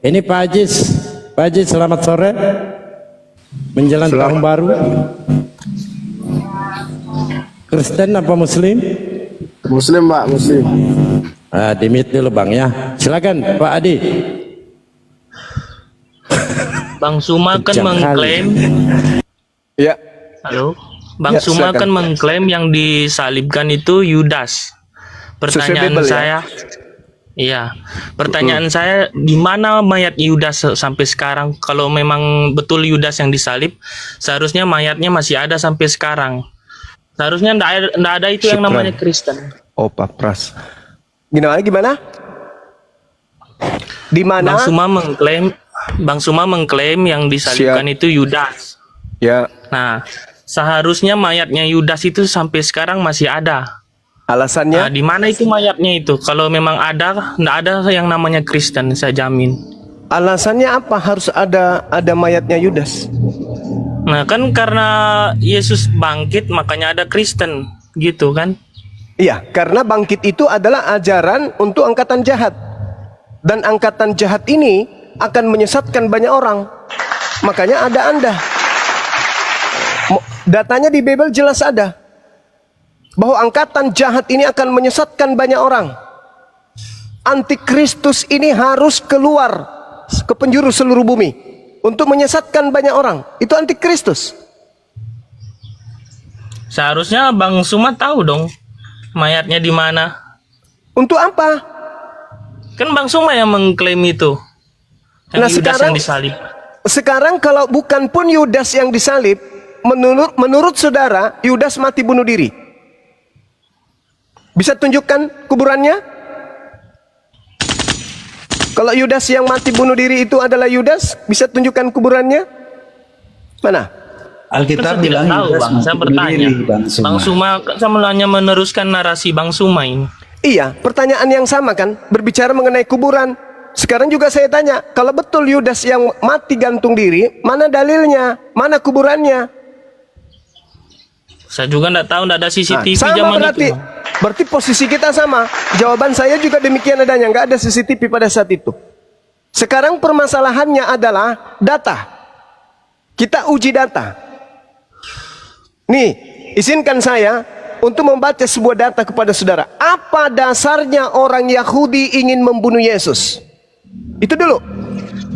Ini Pak Haji, selamat sore. Menjelang tahun baru. Kristen apa Muslim? Muslim, Pak, Muslim. Dimit dulu Bang ya. Silakan Pak Adi. Bang Suma kan Kejam mengklaim, Ya, halo. Bang Ya, Suma silakan. kan mengklaim yang disalibkan itu Yudas. Pertanyaan Bible, ya? saya, Iya. Pertanyaan saya, di mana mayat Yudas sampai sekarang? Kalau memang betul Yudas yang disalib, seharusnya mayatnya masih ada sampai sekarang. Seharusnya ndak ada itu yang Syukran. namanya Kristen. Oh, Pak Pras. Gimana? Di mana? Bang Suma mengklaim yang disalibkan Siap. itu Yudas. Ya, Nah, seharusnya mayatnya Yudas itu sampai sekarang masih ada. Nah, alasannya di mana itu mayatnya itu? Kalau memang ada, nggak ada yang namanya Kristen, saya jamin. alasannya apa harus ada mayatnya Yudas? Nah, kan karena Yesus bangkit, makanya ada Kristen, gitu kan? Iya, karena bangkit itu adalah ajaran untuk angkatan jahat. Dan angkatan jahat ini akan menyesatkan banyak orang. Makanya ada Anda. Datanya di Bible jelas ada. Bahwa angkatan jahat ini akan menyesatkan banyak orang. Antikristus ini harus keluar ke penjuru seluruh bumi untuk menyesatkan banyak orang. Itu antikristus. Seharusnya Bang Suma tahu dong mayatnya di mana. Untuk apa? Kan Bang Suma yang mengklaim itu. Yang Nah, Yudas sekarang- yang disalib. Sekarang kalau bukan pun Yudas yang disalib, menurut saudara, Yudas mati bunuh diri. Bisa tunjukkan kuburannya? Kalau Yudas yang mati bunuh diri itu adalah Yudas, bisa tunjukkan kuburannya? Mana? Alkitab Kan saya bilang tidak tahu, Yudas Bang. mati Saya bunuh bertanya. diri, Bang Suma. Bang Suma saya hanya meneruskan narasi Bang Suma ini. Iya, pertanyaan yang sama kan? Berbicara mengenai kuburan. Sekarang juga saya tanya, kalau betul Yudas yang mati gantung diri, mana dalilnya? Mana kuburannya? Saya juga tidak tahu, tidak ada CCTV sama zaman berarti. itu. Berarti posisi kita sama. Jawaban saya juga demikian adanya, nggak ada CCTV pada saat itu. Sekarang permasalahannya adalah data. Kita uji data. Nih, izinkan saya untuk membaca sebuah data kepada saudara. Apa dasarnya orang Yahudi ingin membunuh Yesus? Itu dulu.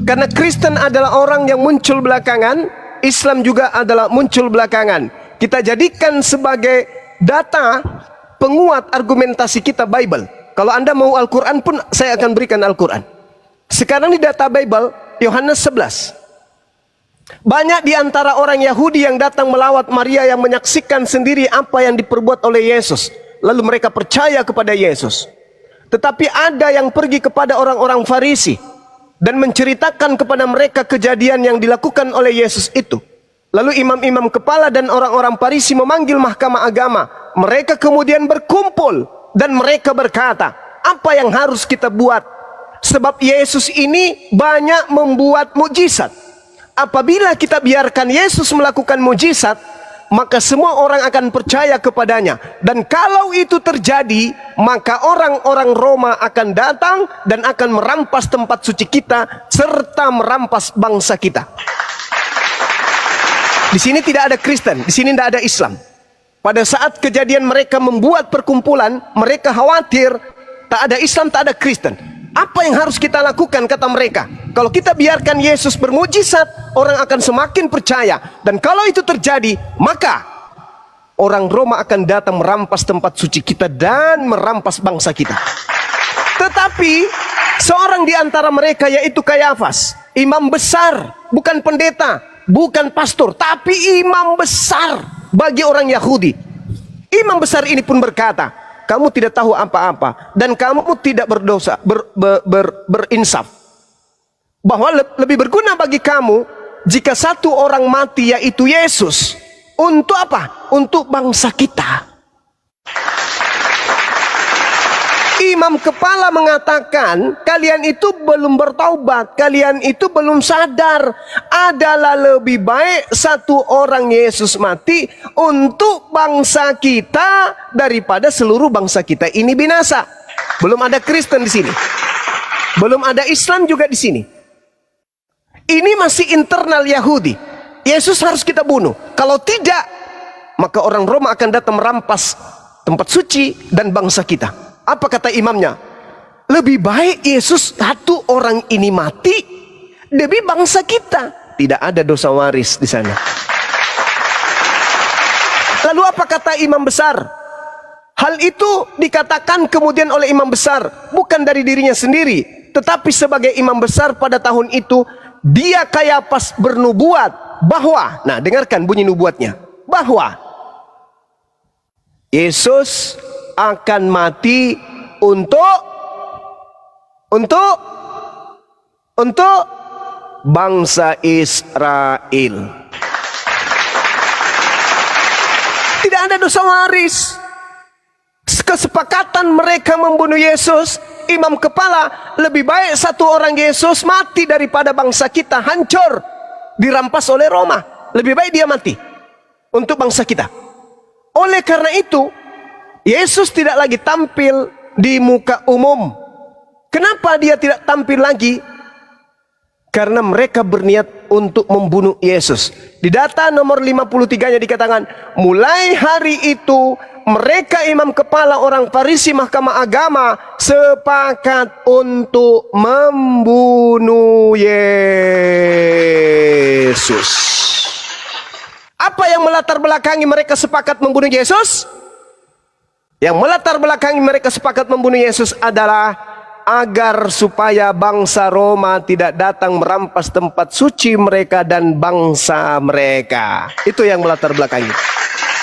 Karena Kristen adalah orang yang muncul belakangan, Islam juga adalah muncul belakangan. Kita jadikan sebagai data penguat argumentasi kita Bible. Kalau Anda mau Al-Quran pun saya akan berikan Al-Quran. Sekarang di data Bible, Yohanes 11. Banyak di antara orang Yahudi yang datang melawat Maria yang menyaksikan sendiri apa yang diperbuat oleh Yesus. Lalu mereka percaya kepada Yesus. Tetapi ada yang pergi kepada orang-orang Farisi dan menceritakan kepada mereka kejadian yang dilakukan oleh Yesus itu. Lalu imam-imam kepala dan orang-orang Farisi memanggil mahkamah agama. Mereka kemudian berkumpul dan mereka berkata, apa yang harus kita buat? Sebab Yesus ini banyak membuat mukjizat. Apabila kita biarkan Yesus melakukan mukjizat, maka semua orang akan percaya kepadanya. Dan kalau itu terjadi, maka orang-orang Roma akan datang dan akan merampas tempat suci kita serta merampas bangsa kita. Di sini tidak ada Kristen, di sini tidak ada Islam. Pada saat kejadian mereka membuat perkumpulan, mereka khawatir tak ada Islam, tak ada Kristen. Apa yang harus kita lakukan, kata mereka? Kalau kita biarkan Yesus bermujizat, orang akan semakin percaya. Dan kalau itu terjadi, maka orang Roma akan datang merampas tempat suci kita dan merampas bangsa kita. Tetapi seorang di antara mereka, yaitu Kayafas, imam besar, bukan pendeta, bukan pastor, tapi imam besar bagi orang Yahudi. Imam besar ini pun berkata, kamu tidak tahu apa-apa dan kamu tidak berdosa, berinsaf. Bahwa lebih berguna bagi kamu jika satu orang mati, yaitu Yesus. Untuk apa? Untuk bangsa kita. Imam kepala mengatakan, kalian itu belum bertaubat, kalian itu belum sadar. Adalah lebih baik satu orang Yesus mati untuk bangsa kita daripada seluruh bangsa kita ini binasa. Belum ada Kristen di sini, belum ada Islam juga di sini. Ini masih internal Yahudi. Yesus harus kita bunuh. Kalau tidak, maka orang Roma akan datang merampas tempat suci dan bangsa kita. Apa kata imamnya? Lebih baik Yesus satu orang ini mati demi bangsa kita. Tidak ada dosa waris di sana. Lalu apa kata imam besar? Hal itu dikatakan kemudian oleh imam besar, bukan dari dirinya sendiri, tetapi sebagai imam besar pada tahun itu, dia Kayafas bernubuat bahwa, nah dengarkan bunyi nubuatnya, bahwa Yesus akan mati untuk bangsa Israel. Tidak ada dosa waris. Kesepakatan mereka membunuh Yesus, imam kepala, lebih baik satu orang Yesus mati daripada bangsa kita hancur, dirampas oleh Roma. Lebih baik dia mati untuk bangsa kita. Oleh karena itu, Yesus tidak lagi tampil di muka umum. Kenapa dia tidak tampil lagi? Karena mereka berniat untuk membunuh Yesus. Di data nomor 53-nya dikatakan, mulai hari itu mereka imam kepala orang Farisi Mahkamah Agama sepakat untuk membunuh Yesus. Apa yang melatar belakangi mereka sepakat membunuh Yesus? Yang melatar belakangi mereka sepakat membunuh Yesus adalah agar supaya bangsa Roma tidak datang merampas tempat suci mereka dan bangsa mereka. Itu yang melatar belakangi.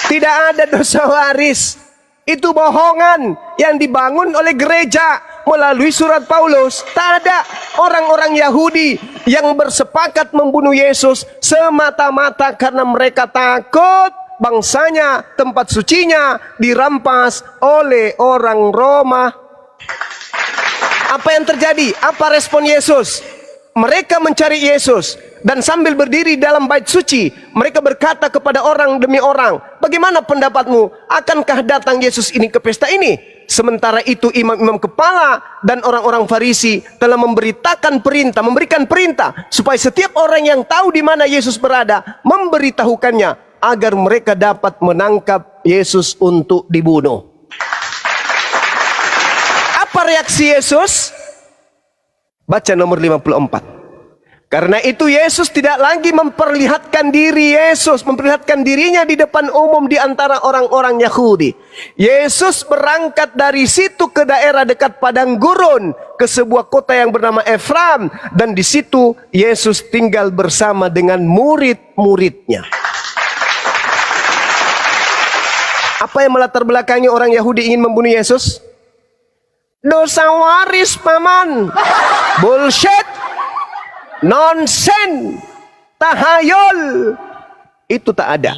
Tidak ada dosa waris. Itu bohongan yang dibangun oleh gereja melalui surat Paulus. Tak ada orang-orang Yahudi yang bersepakat membunuh Yesus semata-mata karena mereka takut bangsanya, tempat sucinya dirampas oleh orang Roma. Apa yang terjadi? Apa respon Yesus? Mereka mencari Yesus dan sambil berdiri dalam bait suci, mereka berkata kepada orang demi orang, bagaimana pendapatmu? Akankah datang Yesus ini ke pesta ini? Sementara itu imam-imam kepala dan orang-orang Farisi telah memberikan perintah supaya setiap orang yang tahu di mana Yesus berada memberitahukannya agar mereka dapat menangkap Yesus untuk dibunuh. Apa reaksi Yesus? Baca nomor 54. Karena itu Yesus tidak lagi memperlihatkan dirinya di depan umum di antara orang-orang Yahudi. Yesus berangkat dari situ ke daerah dekat padang gurun, ke sebuah kota yang bernama Efraim, dan di situ Yesus tinggal bersama dengan murid-muridnya. Apa yang melatar belakangi orang Yahudi ingin membunuh Yesus? Dosa waris, paman. Bullshit. Nonsen, tahayul, itu tak ada.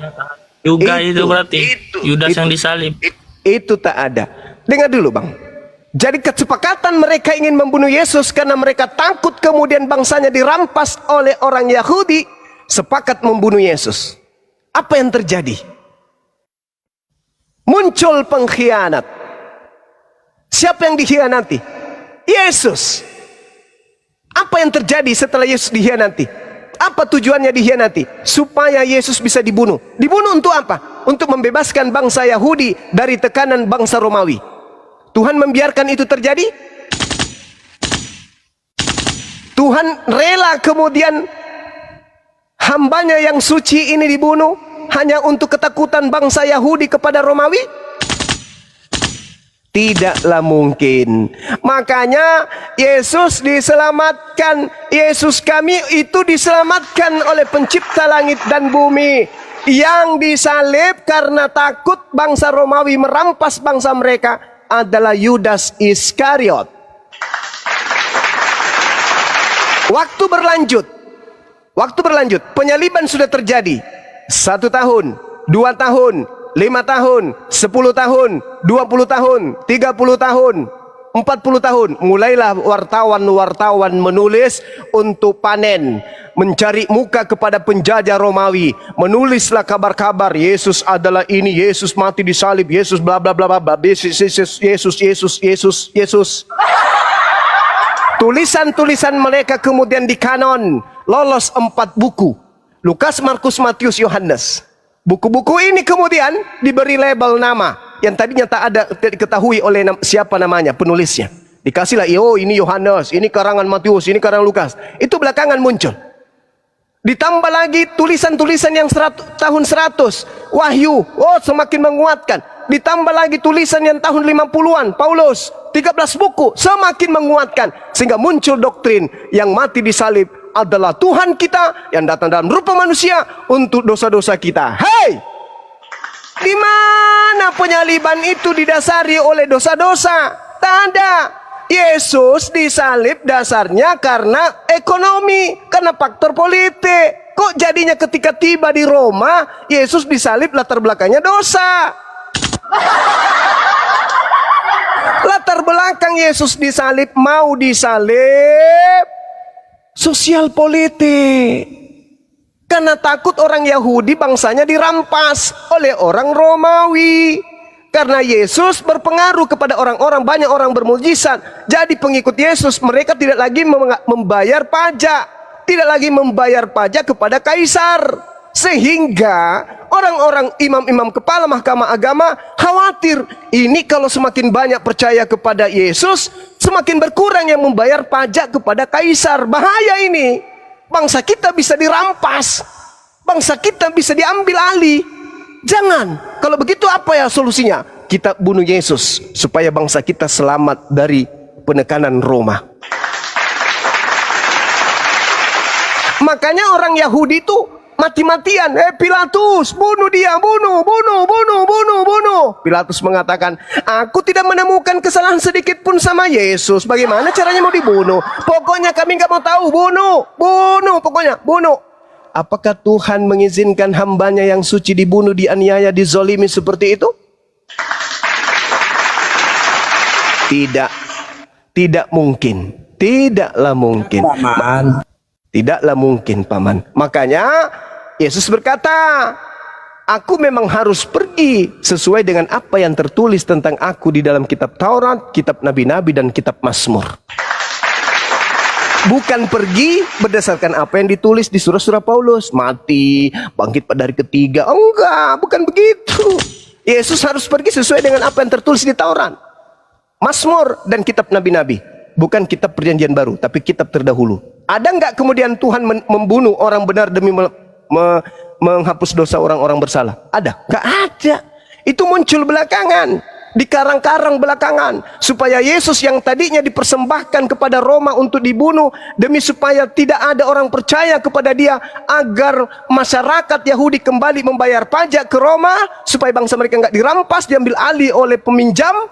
Juga itu berarti Yudas yang disalib. Itu tak ada. Dengar dulu bang. Jadi kesepakatan mereka ingin membunuh Yesus karena mereka takut kemudian bangsanya dirampas oleh orang Yahudi. Sepakat membunuh Yesus. Apa yang terjadi? Muncul pengkhianat. Siapa yang dikhianati? Yesus. Apa yang terjadi setelah Yesus dikhianati? Apa tujuannya dikhianati? Supaya Yesus bisa dibunuh. Dibunuh untuk apa? Untuk membebaskan bangsa Yahudi dari tekanan bangsa Romawi. Tuhan membiarkan itu terjadi? Tuhan rela kemudian hambanya yang suci ini dibunuh hanya untuk ketakutan bangsa Yahudi kepada Romawi? Tidaklah mungkin. Makanya Yesus diselamatkan. Yesus kami itu diselamatkan oleh pencipta langit dan bumi. Yang disalib karena takut bangsa Romawi merampas bangsa mereka adalah Yudas Iskariot. Waktu berlanjut. Penyaliban sudah terjadi. 1 tahun, 2 tahun, 5 tahun, 10 tahun, 20 tahun, 30 tahun, 40 tahun. Mulailah wartawan menulis untuk panen, mencari muka kepada penjajah Romawi. Menulislah kabar-kabar, Yesus adalah ini, Yesus mati disalib, Yesus bla bla bla bla, Yesus. Tulisan-tulisan mereka kemudian dikanon, lolos 4 buku. Lukas, Markus, Matius, Yohanes. Buku-buku ini kemudian diberi label nama yang tadinya tidak diketahui oleh siapa namanya, penulisnya. Dikasihlah, oh ini Yohanes, ini karangan Matius, ini karangan Lukas. Itu belakangan muncul. Ditambah lagi tulisan-tulisan yang tahun 100, Wahyu, oh semakin menguatkan. ditambah lagi tulisan yang tahun 50-an, Paulus, 13 buku, semakin menguatkan. Sehingga muncul doktrin yang mati di salib adalah Tuhan kita yang datang dalam rupa manusia untuk dosa-dosa kita. Hei! Di mana penyaliban itu didasari oleh dosa-dosa? Tak ada. Yesus disalib dasarnya karena ekonomi, karena faktor politik. Kok jadinya ketika tiba di Roma, Yesus disalib latar belakangnya dosa? Latar belakang Yesus disalib, mau disalib sosial politik. Karena takut orang Yahudi bangsanya dirampas oleh orang Romawi. Karena Yesus berpengaruh kepada orang-orang, banyak orang bermujizat. Jadi pengikut Yesus mereka tidak lagi membayar pajak. Tidak lagi membayar pajak kepada kaisar. Sehingga orang-orang imam-imam kepala mahkamah agama khawatir. Ini kalau semakin banyak percaya kepada Yesus, semakin berkurang yang membayar pajak kepada kaisar. Bahaya ini. Bangsa kita bisa dirampas. Bangsa kita bisa diambil alih. Jangan. Kalau begitu apa ya solusinya? Kita bunuh Yesus supaya bangsa kita selamat dari penekanan Roma. Makanya orang Yahudi itu mati-matian. Pilatus, bunuh dia, bunuh. Pilatus mengatakan, aku tidak menemukan kesalahan sedikit pun sama Yesus. Bagaimana caranya mau dibunuh? Pokoknya kami nggak mau tahu. Bunuh, pokoknya bunuh. Apakah Tuhan mengizinkan hambanya yang suci dibunuh, dianiaya, dizolimi seperti itu? Tidak mungkin. Tidaklah mungkin. Tidaklah mungkin, Paman. Makanya Yesus berkata, aku memang harus pergi sesuai dengan apa yang tertulis tentang aku di dalam kitab Taurat, kitab Nabi-Nabi, dan kitab Mazmur. Bukan pergi berdasarkan apa yang ditulis di surah-surah Paulus. Mati, bangkit pada hari ketiga. Enggak, bukan begitu. Yesus harus pergi sesuai dengan apa yang tertulis di Taurat, Mazmur, dan kitab Nabi-Nabi. Bukan kitab perjanjian baru, tapi kitab terdahulu. Ada nggak kemudian Tuhan membunuh orang benar demi menghapus dosa orang-orang bersalah? Ada? Nggak ada. Itu muncul belakangan, dikarang-karang belakangan, supaya Yesus yang tadinya dipersembahkan kepada Roma untuk dibunuh, demi supaya tidak ada orang percaya kepada dia, agar masyarakat Yahudi kembali membayar pajak ke Roma, supaya bangsa mereka nggak dirampas, diambil alih oleh peminjam.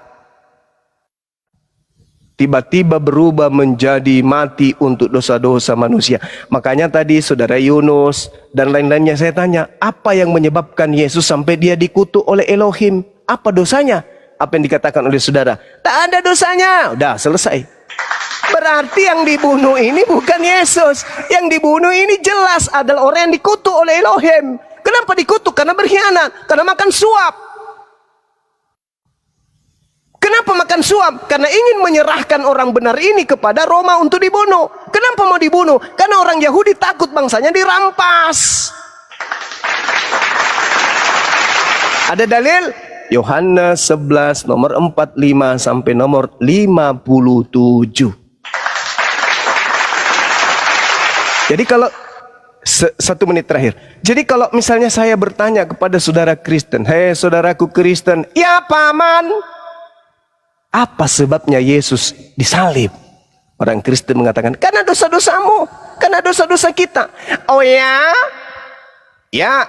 Tiba-tiba berubah menjadi mati untuk dosa-dosa manusia. Makanya tadi saudara Yunus dan lain-lainnya saya tanya, apa yang menyebabkan Yesus sampai dia dikutuk oleh Elohim? Apa dosanya? Apa yang dikatakan oleh saudara? Tak ada dosanya. Udah selesai. Berarti yang dibunuh ini bukan Yesus. Yang dibunuh ini jelas adalah orang yang dikutuk oleh Elohim. Kenapa dikutuk? Karena berkhianat. Karena makan suap. Kenapa makan suap? Karena ingin menyerahkan orang benar ini kepada Roma untuk dibunuh. Kenapa mau dibunuh? Karena orang Yahudi takut bangsanya dirampas. Ada dalil? Yohanes 11 nomor 45 sampai nomor 57. Jadi kalau satu menit terakhir. Jadi kalau misalnya saya bertanya kepada saudara Kristen, hei saudaraku Kristen, ya paman, apa sebabnya Yesus disalib? Orang Kristen mengatakan, karena dosa-dosamu, karena dosa-dosa kita. Oh ya? Ya.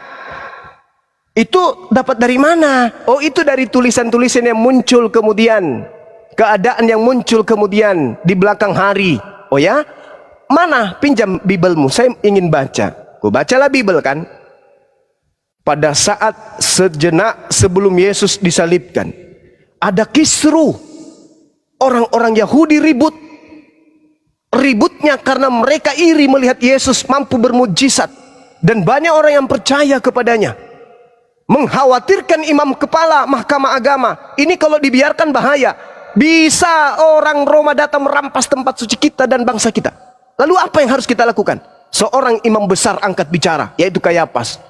Itu dapat dari mana? Oh itu dari tulisan-tulisan yang muncul kemudian. Keadaan yang muncul kemudian di belakang hari. Oh ya? Mana? Pinjam Bibelmu, saya ingin baca. Ku bacalah Bibel kan. Pada saat sejenak sebelum Yesus disalibkan, ada kisruh. Orang-orang Yahudi ributnya karena mereka iri melihat Yesus mampu bermujizat, dan banyak orang yang percaya kepadanya. Mengkhawatirkan imam kepala mahkamah agama, ini kalau dibiarkan bahaya, bisa orang Roma datang merampas tempat suci kita dan bangsa kita. Lalu apa yang harus kita lakukan? Seorang imam besar angkat bicara, yaitu Kayafas.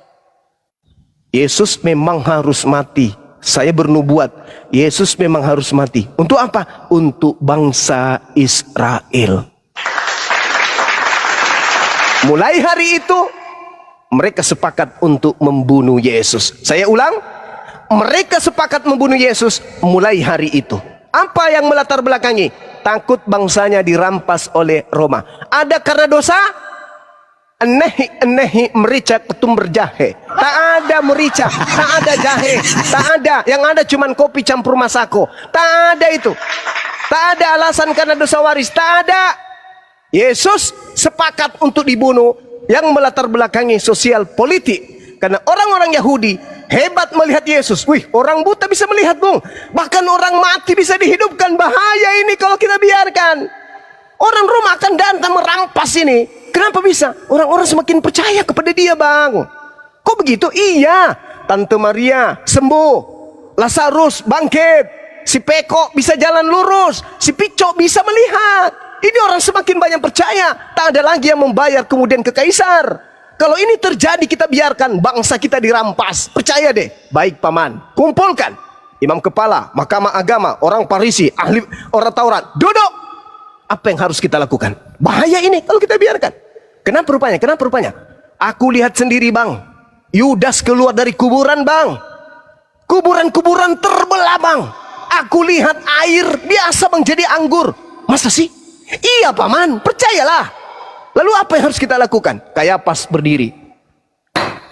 Yesus memang harus mati. Saya bernubuat, Yesus memang harus mati. Untuk apa? Untuk bangsa Israel. Mulai hari itu, mereka sepakat untuk membunuh Yesus. Saya ulang, mereka sepakat membunuh Yesus mulai hari itu. Apa yang melatar belakangi? Takut bangsanya dirampas oleh Roma. Ada karena dosa? Enehi merica ketum berjahe. Tak ada merica, tak ada jahe, tak ada. Yang ada cuman kopi campur masako. Tak ada itu. Tak ada alasan karena dosa waris, tak ada. Yesus sepakat untuk dibunuh yang melatar belakangi sosial politik. Karena orang-orang Yahudi hebat melihat Yesus. Wih, orang buta bisa melihat, Bung. Bahkan orang mati bisa dihidupkan. Bahaya ini kalau kita biarkan. Orang Roma akan datang merampas ini. Kenapa bisa? Orang-orang semakin percaya kepada dia, Bang. Kok begitu? Iya. Tante Maria sembuh. Lazarus bangkit. Si Peko bisa jalan lurus. Si Pico bisa melihat. Ini orang semakin banyak percaya. Tak ada lagi yang membayar kemudian ke kaisar. Kalau ini terjadi kita biarkan, bangsa kita dirampas. Percaya deh. Baik paman, kumpulkan imam kepala, mahkamah agama, orang Farisi, ahli orang Taurat. Duduk. Apa yang harus kita lakukan? Bahaya ini kalau kita biarkan. Kenapa rupanya? Kenapa rupanya? Aku lihat sendiri, Bang. Yudas keluar dari kuburan, Bang. Kuburan-kuburan terbelah, Bang. Aku lihat air biasa menjadi anggur. Masa sih? Iya paman, percayalah. Lalu apa yang harus kita lakukan? Kayapas berdiri.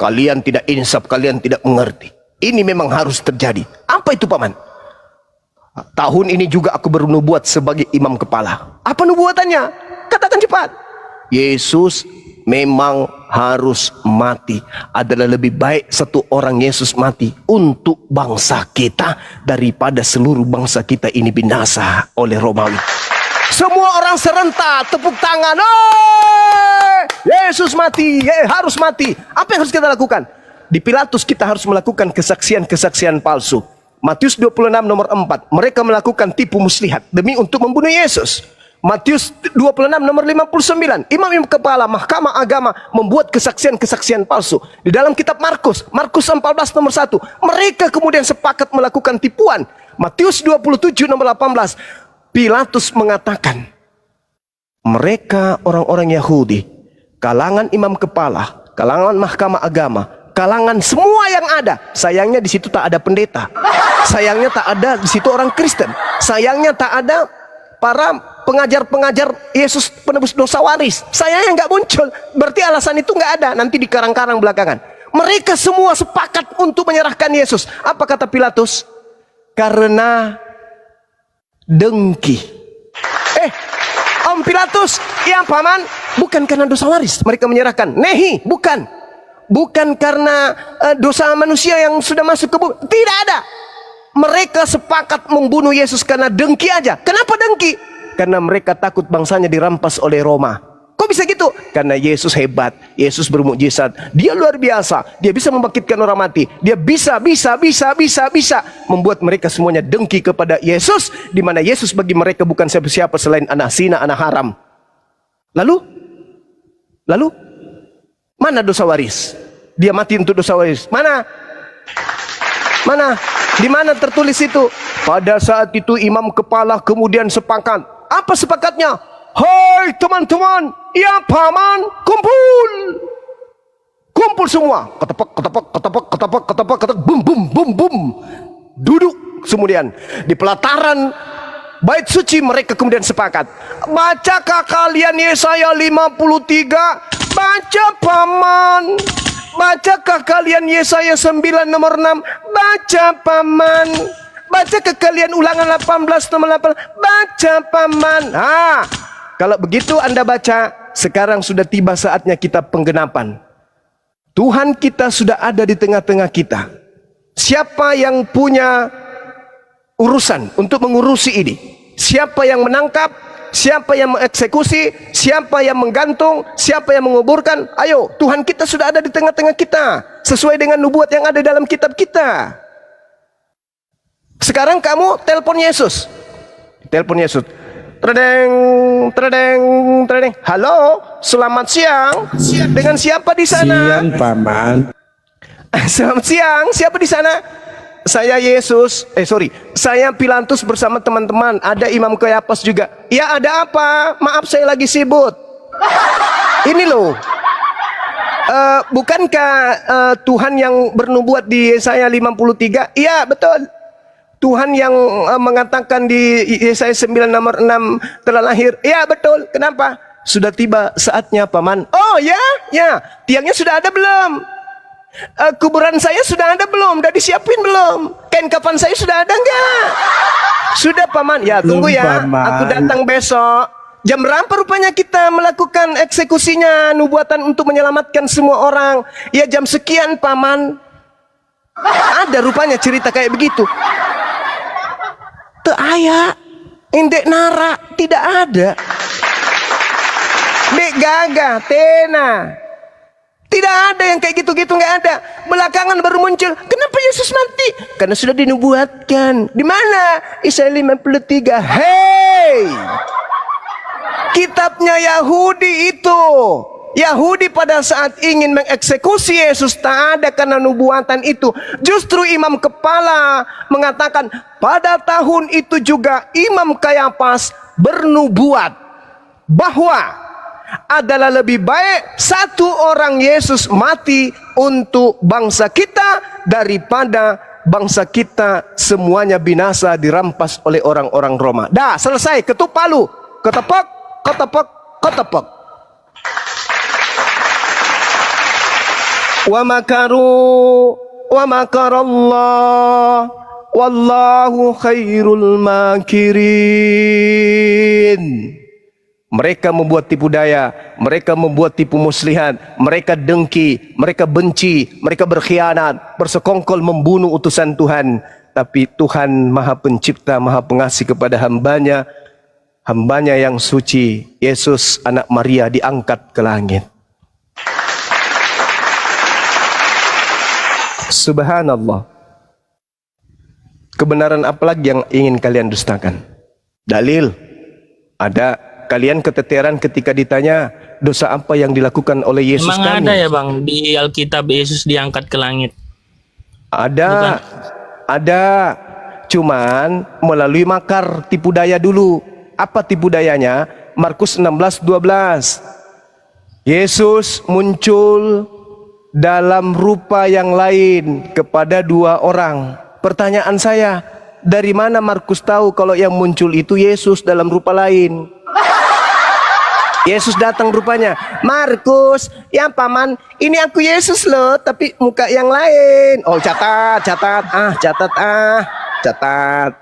Kalian tidak insaf, kalian tidak mengerti. Ini memang harus terjadi. Apa itu paman? Tahun ini juga aku bernubuat sebagai imam kepala. Apa nubuatannya? Katakan cepat. Yesus memang harus mati. Adalah lebih baik satu orang Yesus mati untuk bangsa kita daripada seluruh bangsa kita ini binasa oleh Romawi. Semua orang serentak tepuk tangan. Yesus mati, harus mati. Apa yang harus kita lakukan? Di Pilatus kita harus melakukan kesaksian-kesaksian palsu. Matius 26 nomor 4. Mereka melakukan tipu muslihat demi untuk membunuh Yesus. Matius 26 nomor 59. Imam kepala mahkamah agama membuat kesaksian-kesaksian palsu. Di dalam kitab Markus 14 nomor 1. Mereka kemudian sepakat melakukan tipuan. Matius 27 nomor 18. Pilatus mengatakan, mereka orang-orang Yahudi, kalangan imam kepala, kalangan mahkamah agama, kalangan semua yang ada. Sayangnya di situ tak ada pendeta. Sayangnya tak ada di situ orang Kristen. Sayangnya tak ada para pengajar-pengajar Yesus penebus dosa waris. Sayangnya nggak muncul. Berarti alasan itu nggak ada. Nanti di karang-karang belakangan. Mereka semua sepakat untuk menyerahkan Yesus. Apa kata Pilatus? Karena dengki. Om Pilatus, ya paman, bukan karena dosa waris mereka menyerahkan. Nehi, bukan. Bukan karena dosa manusia yang sudah masuk ke bumi. Tidak ada. Mereka sepakat membunuh Yesus karena dengki aja. Kenapa dengki? Karena mereka takut bangsanya dirampas oleh Roma. Kok bisa gitu? Karena Yesus hebat. Yesus bermukjizat. Dia luar biasa. Dia bisa membangkitkan orang mati. Dia bisa membuat mereka semuanya dengki kepada Yesus, di mana Yesus bagi mereka bukan siapa-siapa selain anak zina, anak haram. Lalu mana dosa waris? Dia mati untuk dosa waris. Mana? Di mana tertulis itu? Pada saat itu imam kepala kemudian sepakat. Apa sepakatnya? Hai teman-teman, ya paman, kumpul semua. Ketepak, bum. Duduk kemudian di pelataran bait suci mereka kemudian sepakat. Bacakah kalian Yesaya 53? Baca paman. Bacakah kalian Yesaya 9 nomor 6? Baca paman. Bacakah kalian Ulangan 18 nomor 8? Baca paman. Kalau begitu Anda baca, sekarang sudah tiba saatnya kita penggenapan. Tuhan kita sudah ada di tengah-tengah kita. Siapa yang punya urusan untuk mengurusi ini? Siapa yang menangkap? Siapa yang mengeksekusi? Siapa yang menggantung? Siapa yang menguburkan? Ayo, Tuhan kita sudah ada di tengah-tengah kita. Sesuai dengan nubuat yang ada dalam kitab kita. Sekarang kamu telepon Yesus. Telepon Yesus. Tredeng. Halo, selamat siang. Dengan siapa di sana? Siang, paman. Selamat siang. Siapa di sana? Saya Yesus. Saya Pilatus bersama teman-teman. Ada Imam Kayapas juga. Ya, ada apa? Maaf, saya lagi sibuk. Ini loh. Bukankah Tuhan yang bernubuat di Yesaya 53? Iya, betul. Tuhan yang mengatakan di Yesaya 9 nomor 6 telah lahir. Iya, betul. Kenapa? Sudah tiba saatnya, Paman. Oh ya, ya. Tiangnya sudah ada belum? Kuburan saya sudah ada belum? Udah disiapin belum? Kain kafan saya sudah ada enggak? Sudah, Paman. Ya, tunggu ya. Aku datang besok. Jam berapa rupanya kita melakukan eksekusinya, nubuatan untuk menyelamatkan semua orang? Ya, jam sekian, Paman. Ada rupanya cerita kayak begitu. Teu aya, indek nara, tidak ada. Dek gagah, tena. Tidak ada yang kayak gitu-gitu, nggak ada. Belakangan baru muncul. Kenapa Yesus mati? Karena sudah dinubuatkan. Di mana? Yesaya 53. Hei! Kitabnya Yahudi itu. Yahudi pada saat ingin mengeksekusi Yesus tak ada karena nubuatan itu. Justru imam kepala mengatakan pada tahun itu juga Imam Kayafas bernubuat bahwa adalah lebih baik satu orang Yesus mati untuk bangsa kita daripada bangsa kita semuanya binasa dirampas oleh orang-orang Roma. Dah selesai, ketuk palu, ketepek, ketepek, ketepek. Wa makaru wa makarallah wallahu khairul makirin. Mereka membuat tipu daya, mereka membuat tipu muslihat, mereka dengki, mereka benci, mereka berkhianat, bersekongkol membunuh utusan Tuhan. Tapi Tuhan Maha Pencipta, Maha Pengasih kepada hambanya, hambanya yang suci, Yesus anak Maria diangkat ke langit. Subhanallah. Kebenaran apa lagi yang ingin kalian dustakan? Dalil ada. Kalian keteteran ketika ditanya dosa apa yang dilakukan oleh Yesus. Memang ada ya Bang di Alkitab Yesus diangkat ke langit? Ada. Bukan? Ada. Cuman melalui makar tipu daya dulu. Apa tipu dayanya? Markus 16:12. Yesus muncul dalam rupa yang lain kepada dua orang. Pertanyaan saya, dari mana Markus tahu kalau yang muncul itu Yesus dalam rupa lain? Yesus datang rupanya, Markus, ya Paman, ini aku Yesus loh, tapi muka yang lain. Oh catat, catat.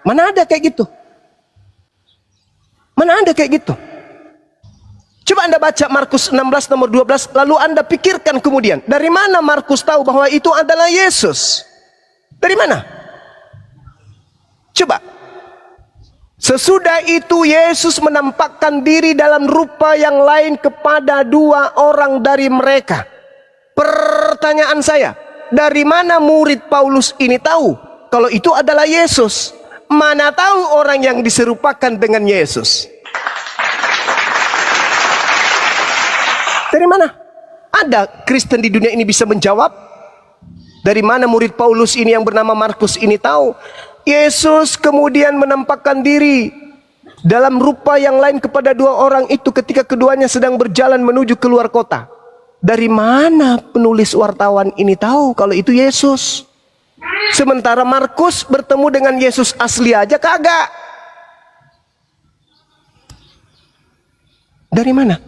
Mana ada kayak gitu? Mana ada kayak gitu? Coba Anda baca Markus 16 nomor 12, lalu Anda pikirkan kemudian, dari mana Markus tahu bahwa itu adalah Yesus? Dari mana? Coba. Sesudah itu Yesus menampakkan diri dalam rupa yang lain kepada dua orang dari mereka. Pertanyaan saya, dari mana murid Paulus ini tahu kalau itu adalah Yesus? Mana tahu orang yang diserupakan dengan Yesus? Dari mana? Ada Kristen di dunia ini bisa menjawab? Dari mana murid Paulus ini yang bernama Markus ini tahu? Yesus kemudian menampakkan diri dalam rupa yang lain kepada dua orang itu ketika keduanya sedang berjalan menuju keluar kota. Dari mana penulis wartawan ini tahu kalau itu Yesus? Sementara Markus bertemu dengan Yesus asli aja kagak. Dari mana?